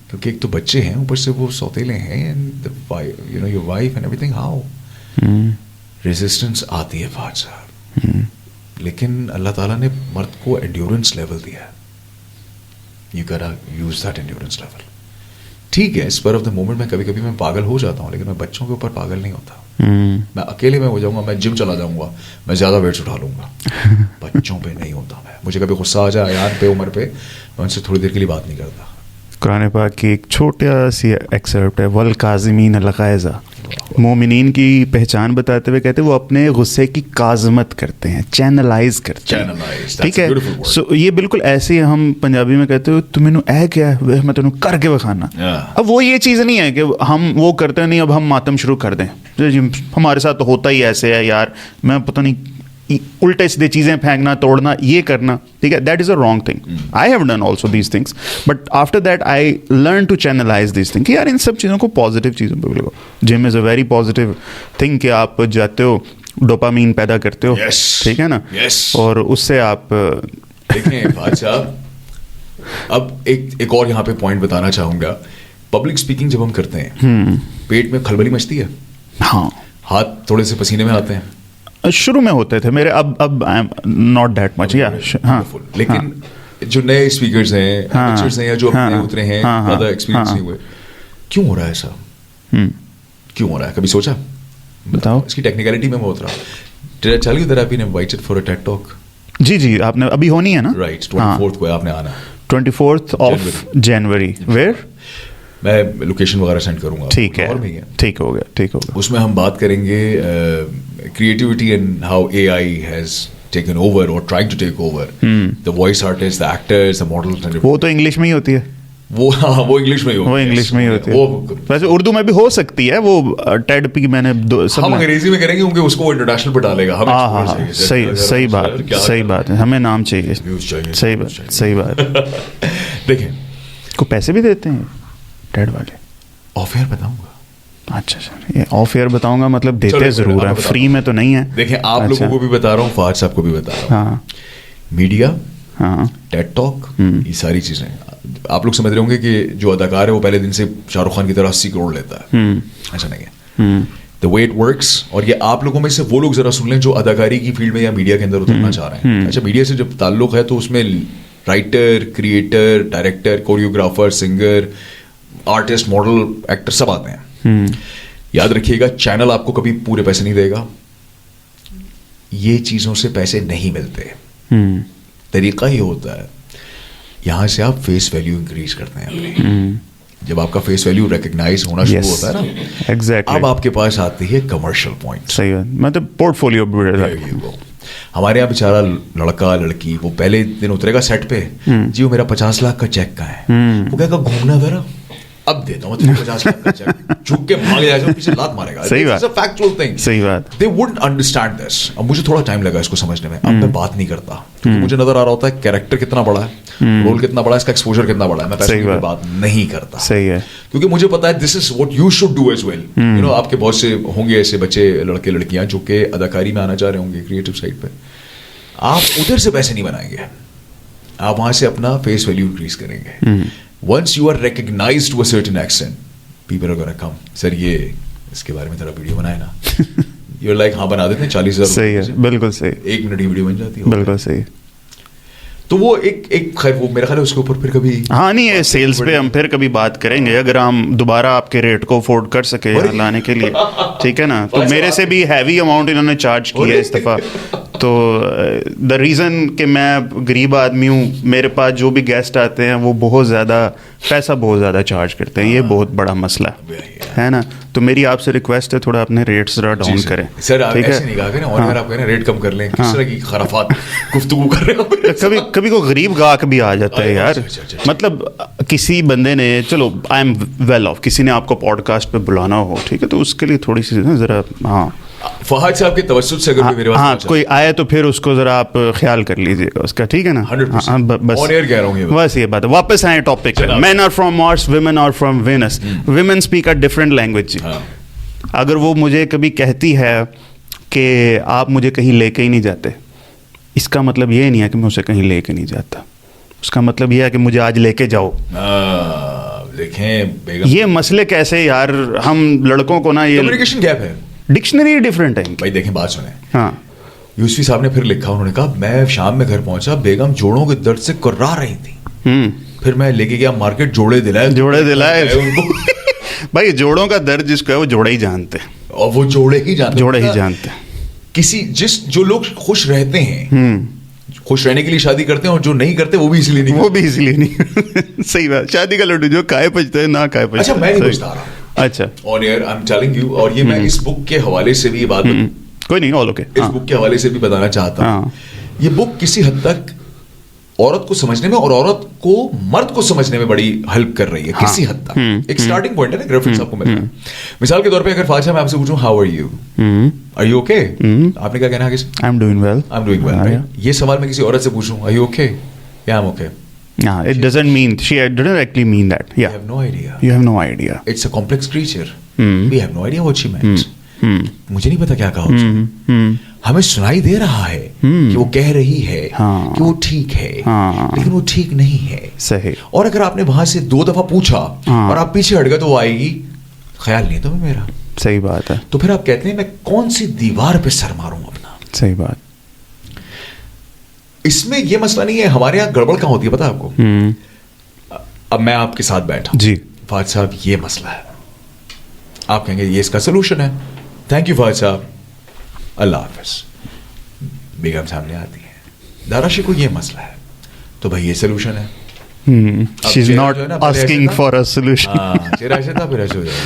کیونکہ ایک تو بچے ہیں, اوپر سے وہ سوتیلے ہیں, you know your wife and everything. How resistance آتی ہے فہد صاحب, لیکن اللہ تعالیٰ نے مرد کو انڈیورنس لیول دیا ہے. You gotta use that endurance level. ٹھیک ہے, اسپر آف دا مومنٹ میں کبھی کبھی میں پاگل ہو جاتا ہوں, لیکن میں بچوں کے اوپر پاگل نہیں ہوتا. میں اکیلے میں ہو جاؤں گا, میں جم چلا جاؤں گا, میں زیادہ ویٹس اٹھا لوں گا. بچوں پہ نہیں ہوتا. میں مجھے کبھی غصہ آ جائے یار پہ, عمر پہ, میں ان سے تھوڑی دیر کے لیے بات نہیں کرتا. قرآن پاک کی ایک چھوٹا سی ایکسرپٹ ہے, والکاظمین الغیظ, مومنین کی پہچان بتاتے ہوئے کہتے ہیں وہ اپنے غصے کی کاظمت کرتے ہیں, چینلائز کرتے ہیں. ٹھیک ہے, سو یہ بالکل ایسے ہی ہم پنجابی میں کہتے ہو تو مینوں اے کیا ہے, میں تینوں کر کے بخانا. اب وہ یہ چیز نہیں ہے کہ ہم وہ کرتے نہیں, اب ہم ماتم شروع کر دیں, ہمارے ساتھ تو ہوتا ہی ایسے ہے یار, میں پتہ نہیں الٹے سیدھے چیزیں پھینکنا, توڑنا, یہ کرنا. ٹھیک ہے, that is a wrong thing. I have done also these things, but after that I learn to channelize these thing کہ یار ان سب چیزوں کو پازیٹیو چیزوں پہ لگو. جم از اے ویری پازیٹیو تھنگ کہ آپ جاتے ہو, ڈوپامین پیدا کرتے ہو. ٹھیک ہے نا, اور اس سے آپ دیکھیں فہد صاحب, اب ایک اور یہاں پہ پوائنٹ بتانا چاہوں گا. پبلک اسپیکنگ جب ہم کرتے ہیں, پیٹ میں کھلبلی مچتی ہے, ہاں, ہاتھ تھوڑے سے پسینے میں آتے ہیں. شروع میں ہوتے تھے میرے, اب ناٹ دیٹ مچ. لیکن جو نئے اسپیکرز ہیں, ٹیچرز ہیں, یا جو نئے اترے ہیں, زیادہ ایکسپیرینس نہیں ہوئے, کیوں ہو رہا ہے ایسا؟ کیوں ہو رہا ہے, کبھی سوچا؟ بتاؤ. اس کی ٹیکنیکلٹی میں بہت رہا. Tell you that I been invited for a TED talk. جی آپ نے ابھی ہونی ہے نا, رائٹ, 24 کو آپ نے آنا. 24 جنوری. ویئر؟ میں لوکیشن وغیرہ سینڈ کروں گا. ٹھیک ہے, ٹھیک ہو گیا. اس میں ہم بات کریں گے creativity and how A I has taken over اور trying to take over the voice artist, the actors, the models. وہ تو انگلش میں ہی ہوتی ہے. وہ انگلش میں ہی ہوتی ہے. ویسے اردو میں بھی ہو سکتی ہے, وہ ٹیڈ پی میں نے ہم انگریزی میں کریں گے کیونکہ اس کو انٹرنیشنل پہ ڈالے گا. ہاں, صحیح بات ہے, ہمیں نام چاہیے. صحیح بات. دیکھیں, کو پیسے بھی دیتے ہیں ٹیڈ والے؟ آف ایئر بتاؤں گا. اچھا, یہ آف ایئر بتاؤں گا, مطلب دیتے ضرور ہیں, فری میں تو نہیں ہے. دیکھیں, آپ لوگوں کو بھی بتا رہا ہوں, فہد صاحب کو بھی بتا رہا ہوں. میڈیا, ٹیڈ ٹاک, یہ ساری چیزیں آپ لوگ سمجھ رہے ہوں گے کہ جو اداکار ہے وہ پہلے دن سے شاہ رخ خان کی طرح 80 کروڑ لیتا ہے. ایسا نہیں ہے. دا وے اٹ ورکس. اور یہ آپ لوگوں میں سے وہ لوگ ذرا سن لیں جو اداکاری کی فیلڈ میں یا میڈیا کے اندر اترنا چاہ رہے ہیں. اچھا, میڈیا سے جب تعلق ہے تو اس میں writer, creator, director, choreographer, singer, artist, model, actor سب آتے ہیں. یاد رکھیے گا, چینل آپ کو کبھی پورے پیسے نہیں دے گا. یہ چیزوں سے پیسے نہیں ملتے. طریقہ یہ ہوتا ہے, یہاں سے آپ فیس ویلیو انکریز کرتے ہیں اپنی. جب آپ کا فیس ویلیو ریکگنائز ہونا شروع ہوتا ہے نا, ایگزیکٹلی, اب آپ کے پاس آتی ہے کمرشل پوائنٹ. صحیح ہے, مطلب پورٹ فولیو. ہمارے یہاں بیچارہ لڑکا لڑکی وہ پہلے دن اترے گا سیٹ پہ, جی وہ میرا 50 لاکھ کا چیک کا ہے. وہ کہے گا گھومنا ذرا, اب دیتا ہوں 50 لاکھ کا چیک, جھک کے بھاگ جائے گا, پیچھے لات مارے گا. صحیح بات, فیکچوئل تھنگ. صحیح بات. They wouldn't understand this. اب مجھے تھوڑا ٹائم لگا اس کو سمجھنے میں. اب میں بات نہیں کرتا کیونکہ مجھے نظر آ رہا ہوتا ہے کیریکٹر کتنا بڑا ہے, رول کتنا بڑا ہے, اس کا ایکسپوجر کتنا بڑا ہے. میں پیسے کی بات نہیں کرتا. صحیح ہے, کیونکہ مجھے پتا ہے this is what you should do as well. You know, آپ کے بہت سے ہوں گے ایسے بچے, لڑکے لڑکیاں جو کہ اداکاری میں آنا چاہ رہے ہوں گے, کریٹو سائڈ پہ. آپ ادھر سے پیسے نہیں بنائیں گے, آپ وہاں سے اپنا فیس ویلیو انکریز کریں گے. Once you are recognized to a certain extent, people are gonna come, sir یہ اس کے بارے میں ذرا ویڈیو بنائے نا. یو آر لائک, ہاں بنا دیتے ہیں 40,000. صحیح ہے, بالکل صحیح, 1 منٹ کی ویڈیو بن جاتی ہے. بالکل صحیح. تو وہ ایک خیر, وہ میرا خیال ہے اس کے اوپر پھر کبھی, ہاں نہیں, یہ سیلس پہ ہم پھر کبھی بات کریں گے اگر ہم دوبارہ آپ کے ریٹ کو افورڈ کر سکے لانے کے لیے. ٹھیک ہے نا, تو میرے سے بھی ہیوی اماؤنٹ انہوں نے چارج کیا ہے اس دفعہ. تو دا ریزن کہ میں غریب آدمی ہوں, میرے پاس جو بھی گیسٹ آتے ہیں وہ بہت زیادہ پیسہ بہت زیادہ چارج کرتے ہیں. یہ بہت بڑا مسئلہ ہے نا. تو میری آپ سے ریکویسٹ ہے تھوڑا اپنے ریٹس ذرا ڈاؤن کریں سر. آپ ایسے نہیں کہا کریں, اور آپ کہہ رہے ہیں ریٹ کم کر لیں, کس طرح کی خرافات گفتگو کر رہے ہیں. کبھی کبھی کوئی غریب گاہک بھی آ جاتا ہے یار, مطلب کسی بندے نے, چلو آئی ایم ویل آف, کسی نے آپ کو پوڈ کاسٹ پہ بلانا ہو, ٹھیک ہے, تو اس کے لیے تھوڑی سی ذرا ہاں فہد صاحب کے توسط سے اگر میرے ہاں کوئی آئے تو پھر اس کو ذرا آپ خیال کر لیجیے گا اس کا, ٹھیک ہے نا. بس یہ بات ہے. واپس آئیں ٹاپک پہ. Men are from Mars, women are from Venus. Women speak a different language. اگر وہ مجھے کبھی کہتی ہے کہ آپ مجھے کہیں لے کے ہی نہیں جاتے, اس کا مطلب یہ نہیں ہے کہ میں اسے کہیں لے کے نہیں جاتا, اس کا مطلب یہ ہے کہ مجھے آج لے کے جاؤ. دیکھیں یہ مسئلے کیسے یار, ہم لڑکوں کو نا یہ کمیونیکیشن گیپ ہے, ڈکشنری ڈفرینٹ ہے بھائی. دیکھیں بات سنیں, ہاں یوسفی صاحب نے پھر لکھا, انہوں نے کہا میں شام میں گھر پہنچا, بیگم جوڑوں کے درد سے کرا رہی تھی, پھر میں لے کے گیا مارکیٹ, جوڑے دلائے ان کو. بھائی جوڑوں کا درد جس کو ہے وہ جوڑے ہی جانتے ہیں, اور وہ جوڑے ہی جانتے ہیں. کسی جو لوگ خوش رہتے ہیں, خوش رہنے کے لیے شادی کرتے ہیں, اور جو نہیں کرتے وہ بھی اس لیے نہیں. صحیح بات. شادی کا لڈو جو کھائے پچتے ہیں نہ کھائے پچتے. اچھا میں نہیں پوچھتا رہا, اچھا on air I am telling you, اور یہ میں اس بک کے حوالے سے بھی یہ بات کوئی نہیں, آل اوکے, اس بک کے حوالے سے بھی بتانا چاہتا ہوں. یہ بک کسی حد تک عورت کو سمجھنے میں اور عورت کو مرد کو سمجھنے میں بڑی ہیلپ کر رہی ہے کسی حد تک. ایک اسٹارٹنگ پوائنٹ ہے نا, ریفرنس آپ کو ملتا ہے. مثال کے طور پہ اگر فاطمہ میں آپ سے پوچھوں ہاؤ آر یو اوکے, آپ نے کیا کہنا ہے؟ I am doing well. یہ سوال میں کسی عورت سے پوچھوں آر یو اوکے, یا I am okay, it doesn't mean, she didn't actually mean that. Yeah. You have no idea. It's a complex creature. We have no idea what she meant. مجھے نہیں پتا کیا کہا اس نے, ہمیں سنائی دے رہا ہے کہ وہ کہہ رہی ہے کہ وہ ٹھیک ہے, لیکن وہ ٹھیک نہیں ہے. صحیح. اور اگر آپ نے وہاں سے 2 دفعہ پوچھا اور آپ پیچھے ہٹ گئے تو وہ آئے گی, خیال نہیں تمہیں میرا. صحیح بات ہے. تو پھر آپ کہتے ہیں میں کون سی دیوار پہ سر ماروں اپنا. صحیح بات. اس میں یہ مسئلہ نہیں ہے, ہمارے یہاں گڑبڑ کہاں ہوتی ہے پتا آپ کو. اب میں آپ کے ساتھ بیٹھا جی, فہد صاحب یہ مسئلہ ہے, آپ کہیں گے یہ اس کا سلوشن ہے, تھینک یو فہد صاحب, اللہ حافظ. بیگم سامنے آتی ہے, داراشی کو یہ مسئلہ ہے, تو بھائی یہ سلوشن ہے. She is not asking for a solution. چہرہ ایسے تھا پھر ایسے ہو جائے.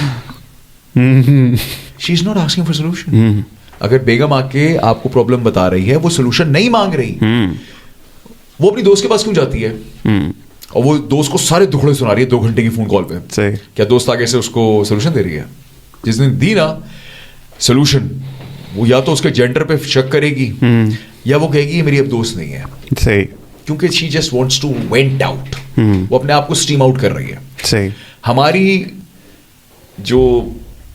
She is not asking for solution. اگر بیگم آ کے آپ کو پرابلم بتا رہی ہے, وہ سولوشن نہیں مانگ رہی, وہ اپنی دوست کے پاس کیوں جاتی ہے, اور وہ دوست کو سارے دکھڑے سنا رہی ہے 2 گھنٹے کی فون کال پہ. کیا دوست آگے سے اس کو سولوشن دے رہی ہے؟ جس نے دی نا سولوشن, وہ یا تو اس کے جینڈر پہ شک کرے گی, یا وہ کہے گی یہ میری اب دوست نہیں ہے. صحیح. کیونکہ she just wants to vent out, وہ اپنے آپ کو اسٹیم آؤٹ کر رہی ہے. صحیح. ہماری جو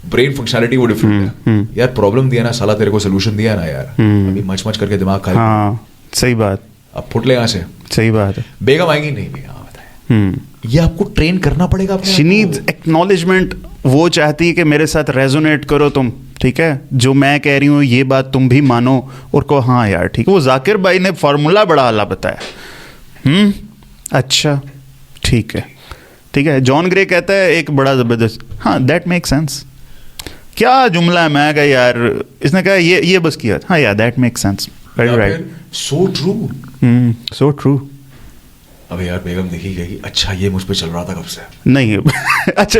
برین فنکشنالٹی وہ ڈفرنٹ ہے. یار پرابلم دیا نا سالا, تیرے کو سولوشن دیا نا یار, ابھی مچ مچ کر کے دماغ کھائے. ہاں صحیح بات. اب پھٹ لے یہاں سے. صحیح بات ہے. بیگم آئیں گی نہیں, بیگم بتائیں, یہ آپ کو ٹرین کرنا پڑے گا. She needs acknowledgement. وہ چاہتی ہے کہ میرے ساتھ ریزونیٹ کرو تم, ٹھیک ہے, جو میں کہہ رہی ہوں یہ بات تم بھی مانو اور کو ہاں یار ٹھیک ہے. وہ ذاکر بھائی نے فارمولا بڑا اعلیٰ بتایا. اچھا ٹھیک ہے, ٹھیک ہے. جان گرے کہتا ہے ایک بڑا زبردست, ہاں دیٹ میک سینس. کیا جملہ ہے, میں کہا یار, اس نے کہا یہ بس کیا, ہاں یار that make sense, very right, so true, so true. اب یار بیگم دیکھی گئی, اچھا یہ مجھ پہ چل رہا تھا کب سے. نہیں اچھا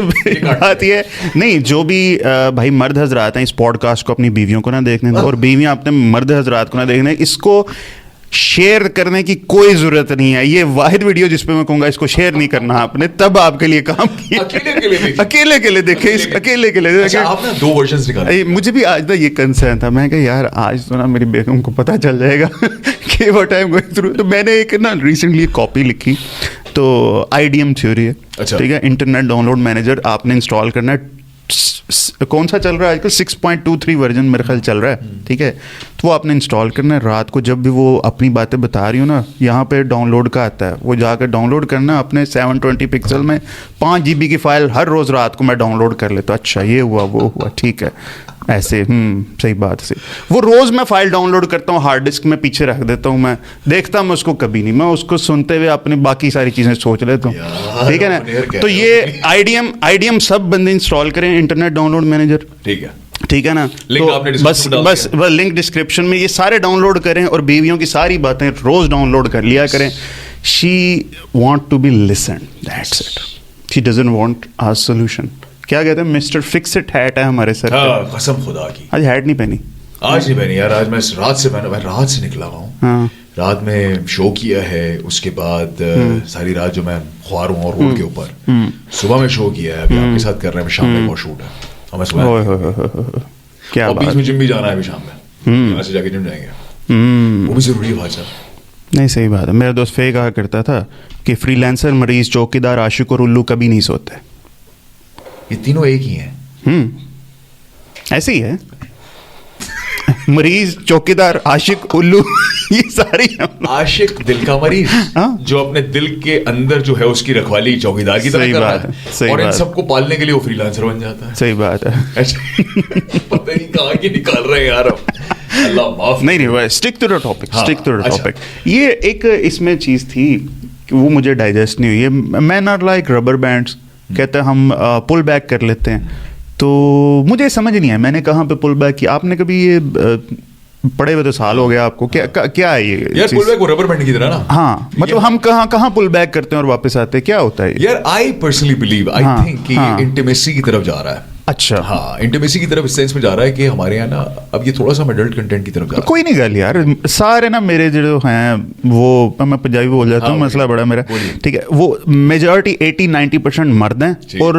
بات یہ نہیں, جو بھی بھائی مرد حضرات ہیں اس پوڈ کاسٹ کو اپنی بیویوں کو نہ دیکھنے دیں, اور بیویاں اپنے مرد حضرات کو نہ دیکھنے, اس کو شیئر کرنے کی کوئی ضرورت نہیں ہے. یہ واحد ویڈیو جس پہ میں کہوں گا اس کو شیئر نہیں کرنا آپ نے, تب آپ کے لیے کام کیا. اکیلے کے لیے دیکھیں, اس اکیلے کے لیے دیکھیں. آپ نے 2 ورژنز نکالے. مجھے بھی آج نا یہ کنسرن تھا, میں کہ یار آج تو نا میری بیگم کو پتہ چل جائے گا کہ what I am going through. تو میں نے ایک نا ریسنٹلی کاپی لکھی, تو IDM تھیوری ہے, ٹھیک ہے, انٹرنیٹ ڈاؤن لوڈ مینیجر. آپ نے انسٹال کرنا ہے, کون سا چل رہا ہے آج کل, 6.23 ورژن میرے خیال چل رہا ہے, ٹھیک ہے. تو وہ آپ نے انسٹال کرنا ہے, رات کو جب بھی وہ اپنی باتیں بتا رہی ہوں نا, یہاں پہ ڈاؤن لوڈ کا آتا ہے, وہ جا کے ڈاؤن لوڈ کرنا اپنے 720 پکسل میں 5 GB کی فائل. ہر روز رات کو میں ڈاؤن لوڈ کر لیتا ہوں, اچھا یہ ہوا وہ ہوا, ٹھیک ہے, ایسے. صحیح بات ہے. وہ روز میں فائل ڈاؤن لوڈ کرتا ہوں, ہارڈ ڈسک میں پیچھے رکھ دیتا ہوں, میں دیکھتا ہوں, میں اس کو کبھی نہیں, میں اس کو سنتے ہوئے اپنی باقی ساری چیزیں سوچ لیتا ہوں, ٹھیک ہے نا. تو یہ IDM سب بندے انسٹال کریں, انٹرنیٹ ڈاؤن لوڈ مینیجر, ٹھیک ہے نا. بس لنک ڈسکرپشن میں, یہ سارے ڈاؤن لوڈ کریں اور بیویوں کی ساری باتیں روز ڈاؤن لوڈ کر لیا کریں. She want to be listened, that's it. She doesn't want a solution. کیا کہتے ہیں مسٹر فکس اٹ ہیٹ ہے ہمارے سر پہ. ہاں قسم خدا کی آج ہیٹ نہیں پہنی. آج نہیں پہنی یار. آج میں رات سے نکلا ہوا ہوں. ہاں رات میں شو کیا ہے, اس کے بعد ساری رات جو میں خوار ہوں اور روڈ کے اوپر. صبح میں شو کیا ہے, ابھی آپ کے ساتھ کر رہے ہیں. شام میں شوٹ ہے اور میں صبح کیا اور بیچ میں جم بھی جانا ہے ابھی شام میں. یہاں سے جا کے جم جائیں گے, وہ بھی ضروری ہے بھائی صاحب. نہیں صحیح بات ہے. میرا دوست فے کہا کرتا تھا کہ فری لینسر, مریض, چوکیدار, عاشق اور الو کبھی نہیں سوتے. یہ تینوں ایک ہی ہیں. ایسے ہی ہے. مریض, چوکیدار, عاشق, الو, یہ ساری عاشق دل کا مریض جو اپنے دل کے اندر جو ہے اس کی رکھوالی چوکیدار کی طرح کر رہا ہے, اور ان سب کو پالنے کے لیے وہ فری لانسر بن جاتا ہے. صحیح بات ہے. پتہ نہیں کہاں کی نکال رہے ہیں یار. اللہ معاف. نہیں stick to the topic, stick to the topic. یہ ایک اس میں چیز تھی کہ وہ مجھے ڈائجسٹ نہیں ہوئی. میں ناٹ لائک ربر بینڈس, کہتے ہیں ہم پل بیک کر لیتے ہیں, تو مجھے سمجھ نہیں آیا میں نے کہاں پہ پل بیک کیا. آپ نے کبھی یہ پڑے ہوئے تو سال ہو گیا آپ کو, کیا ہے یہ یار پل بیک وہ ربر بینڈ کی طرح نا. ہاں مطلب ہم کہاں پل بیک کرتے ہیں اور واپس آتے ہیں, کیا ہوتا ہے یار؟ I personally believe, I think کہ یہ انٹیمیسی کی طرف جا رہا ہے. اچھا ہاں انٹیمیسی کی طرف اس سینس میں جا رہا ہے کہ ہمارے یہاں نا اب یہ تھوڑا سا ایڈلٹ کنٹینٹ کی طرف جا رہا ہے. کوئی نہیں گل یار, سارے نا میرے جو ہیں وہ میں پنجابی بول جاتا ہوں, مسئلہ بڑا میرا, ٹھیک ہے, وہ میجورٹی 80-90% مرد ہیں اور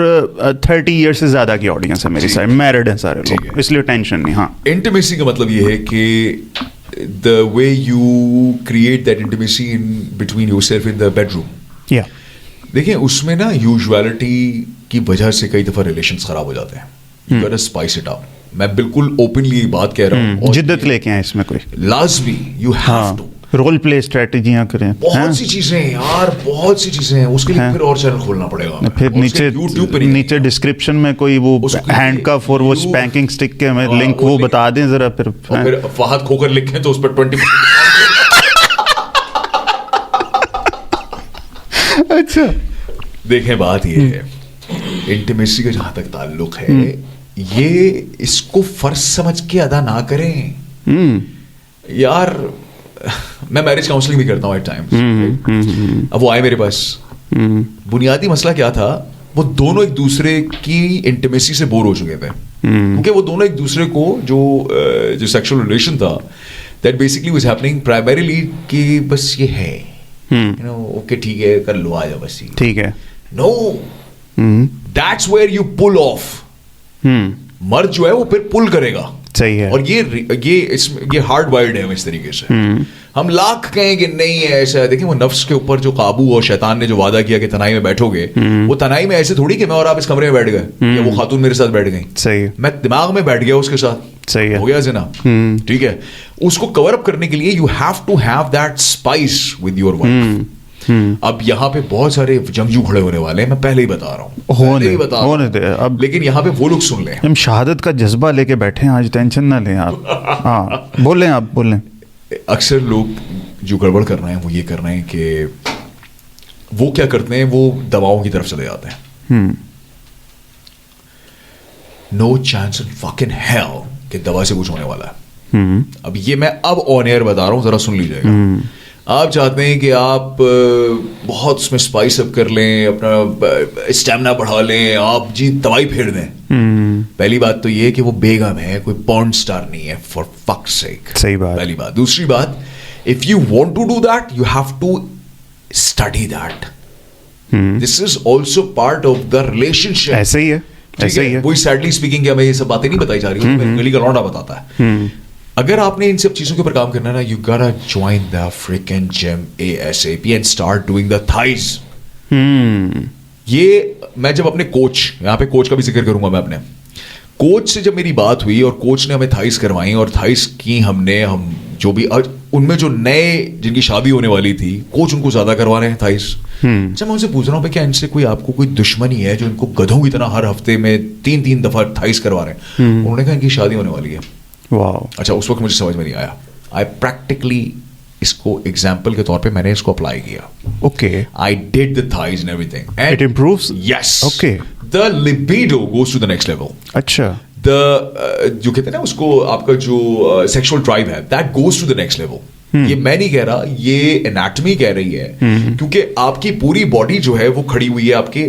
30 ایئر سے زیادہ کی آڈینس ہے میری سائڈ, میرڈ ہیں سارے لوگ, اس لیے ٹینشن نہیں. ہاں انٹیمیسی کا مطلب یہ ہے کہ the way you create that intimacy in between yourself in the bedroom. Yeah. دیکھیں اس میں نا یوزویلٹی کی وجہ سے کئی دفعہ ریلیشنز خراب ہو جاتے ہیں. You gotta spice it up. میں بالکل اوپنلی بات کہہ رہا ہوں. جدت لے کے آئیں اس میں کوئی لازمی, you have to. Role play اسٹریٹجیاں کریں. بہت سی چیزیں ہیں یار, بہت سی چیزیں ہیں. اس کے لیے پھر اور چینل کھولنا پڑے گا. پھر نیچے ڈسکرپشن میں کوئی وہ ہینڈ کف اور وہ اسپینکنگ اسٹک کے ہمیں لنک وہ بتا دیں ذرا. پھر فہد کھوکر لکھیں تو اس پر 20%. اچھا دیکھیں بات یہ ہے, انٹیمیسی کا جہاں تک تعلق ہے, یہ اس کو فرض سمجھ کے ادا نہ کریں یار. میں میرج کاؤنسلنگ بھی کرتا ہوں ایٹ ٹائمز. اب وہ آئے میرے پاس, بنیادی مسئلہ کیا تھا, وہ دونوں ایک دوسرے کی انٹیمیسی سے بور ہو چکے تھے, کیونکہ وہ دونوں ایک دوسرے کو جو سیکشل ریلیشن تھا that basically was happening primarily کہ بس یہ ہے اوکے ٹھیک ہے کر لو, آ جاؤ بس ٹھیک ہے. No, that's where you pull off. مرد جو ہے وہ پھر پل کرے گا. صحیح ہے. اور یہ ہارڈ وائرڈ ہے اس طریقے سے. ہم لاکھ کہیں کہ نہیں ہے ایسا ہے. دیکھیں وہ نفس کے اوپر جو قابو اور شیطان نے جو وعدہ کیا کہ تنہائی میں بیٹھو گے, وہ تنہائی میں ایسے تھوڑی کہ میں اور آپ اس کمرے میں بیٹھ گئے یا وہ خاتون میرے ساتھ بیٹھ گئی. صحیح. میں دماغ میں بیٹھ گیا اس کے ساتھ. صحیح ہے. ہو گیا زنا. ٹھیک ہے. اس کو کور اپ کرنے کے لیے you have to have that spice with your wife. اب یہاں پہ بہت سارے جنگجو کھڑے ہونے والے ہیں, میں پہلے ہی بتا رہا ہوں, لیکن یہاں پہ وہ لوگ سن لیں. ہم شہادت کا جذبہ لے کے بیٹھے ہیں آج, ٹینشن نہ لیں آپ. ہاں بولیں آپ بولیں. اکثر لوگ جو گڑبڑ کر رہے ہیں وہ یہ کر رہے ہیں کہ وہ کیا کرتے ہیں, وہ دواؤں کی طرف چلے جاتے ہیں. نو چانس ان فکنگ ہیل کہ دوا سے کچھ ہونے والا ہے. اب یہ میں اب آن ایئر بتا رہا ہوں, ذرا سن لیجیے گا. آپ چاہتے ہیں کہ آپ بہت اس میں اسپائس اپ کر لیں, اپنا اسٹیمنا بڑھا لیں, آپ جی دوائی پھیر دیں. پہلی بات تو یہ کہ وہ بیگم ہے, کوئی پورن اسٹار نہیں ہے, فار فک سیک. صحیح بات. پہلی بات. دوسری بات, if you want to do that you have to study that. This is also part of the relationship. ایسے ہی ہے, ایسے ہی ہے. وہی سیڈلی اسپیکنگ کہ ہمیں یہ سب باتیں نہیں بتائی جا رہی, گلی کا لونڈا بتاتا ہے. اگر آپ نے ان سب چیزوں کے اوپر کام کرنا ہے نا, you gotta join the freaking gym ASAP and start doing the thighs. یہ میں جب اپنے کوچ, یہاں پہ کوچ کا بھی ذکر کروں گا, میں اپنے کوچ سے جب میری بات ہوئی اور کوچ نے ہمیں تھائز کروائی اور تھائز کی ہم جو بھی ان میں جو نئے جن کی شادی ہونے والی تھی, کوچ ان کو زیادہ کروا رہے ہیں تھائز. جب میں ان سے پوچھ رہا ہوں کیا ان سے کوئی آپ کو کوئی دشمنی ہے جو ان کو گدھوں کی طرح ہر ہفتے میں 3 دفعہ تھائز کروا رہے ہیں, انہوں نے کہا ان کی شادی ہونے والی ہے. اچھا, اس وقت مجھے سمجھ میں نہیں آیا. آئی پریکٹیکلی اس کو ایگزامپل کے طور پہ میں نے اس کو اپلائی کیا. Okay. I did the thighs and every thing. It improves. Yes. Okay. The libido goes to the next level. اچھا. جو کہتے ہیں نا اس کو, آپ کا جو سیکشل ڈرائیو ہے, that goes to the next level. یہ میں نہیں کہہ رہا, یہ انیٹمی کہہ رہی ہے, کیونکہ آپ کی پوری باڈی جو ہے وہ کھڑی ہوئی ہے آپ کے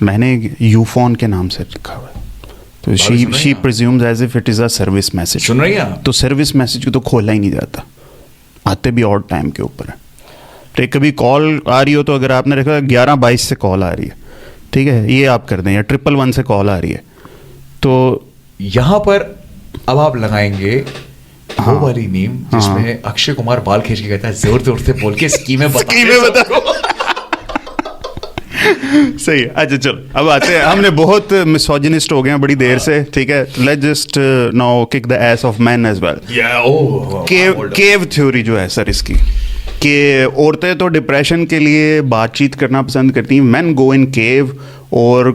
میں نے یو فون کے نام سے رکھا ہوا ہے. تو she presumes as if it is a service message. سن رہی ہیں آپ؟ تو سروس میسج کو تو کھولا ہی نہیں جاتا, آتے بھی اور ٹائم کے اوپر ہے. ٹھیک, کبھی کال آ رہی ہو تو اگر آپ نے رکھا 11:22 سے کال آ رہی ہے, ٹھیک ہے, یہ آپ کر دیں, یا 111 سے کال آ رہی ہے, تو یہاں پر اب آپ لگائیں گے وہ والی نیم جس میں اکشے کمار بال کھینچ کے کہتا ہے زور زور سے بول کے اسکیمیں بتا. صحیح ہے. اچھا چلو اب آتے ہیں, ہم نے بہت مسوجنسٹ ہو گئے ہیں بڑی دیر سے, ٹھیک ہے. Let's just now kick the ass of men as well. Q theory جو ہے سر اس کی, کہ عورتیں تو ڈپریشن کے لیے بات چیت کرنا پسند کرتی ہیں, مین گو ان کیو, اور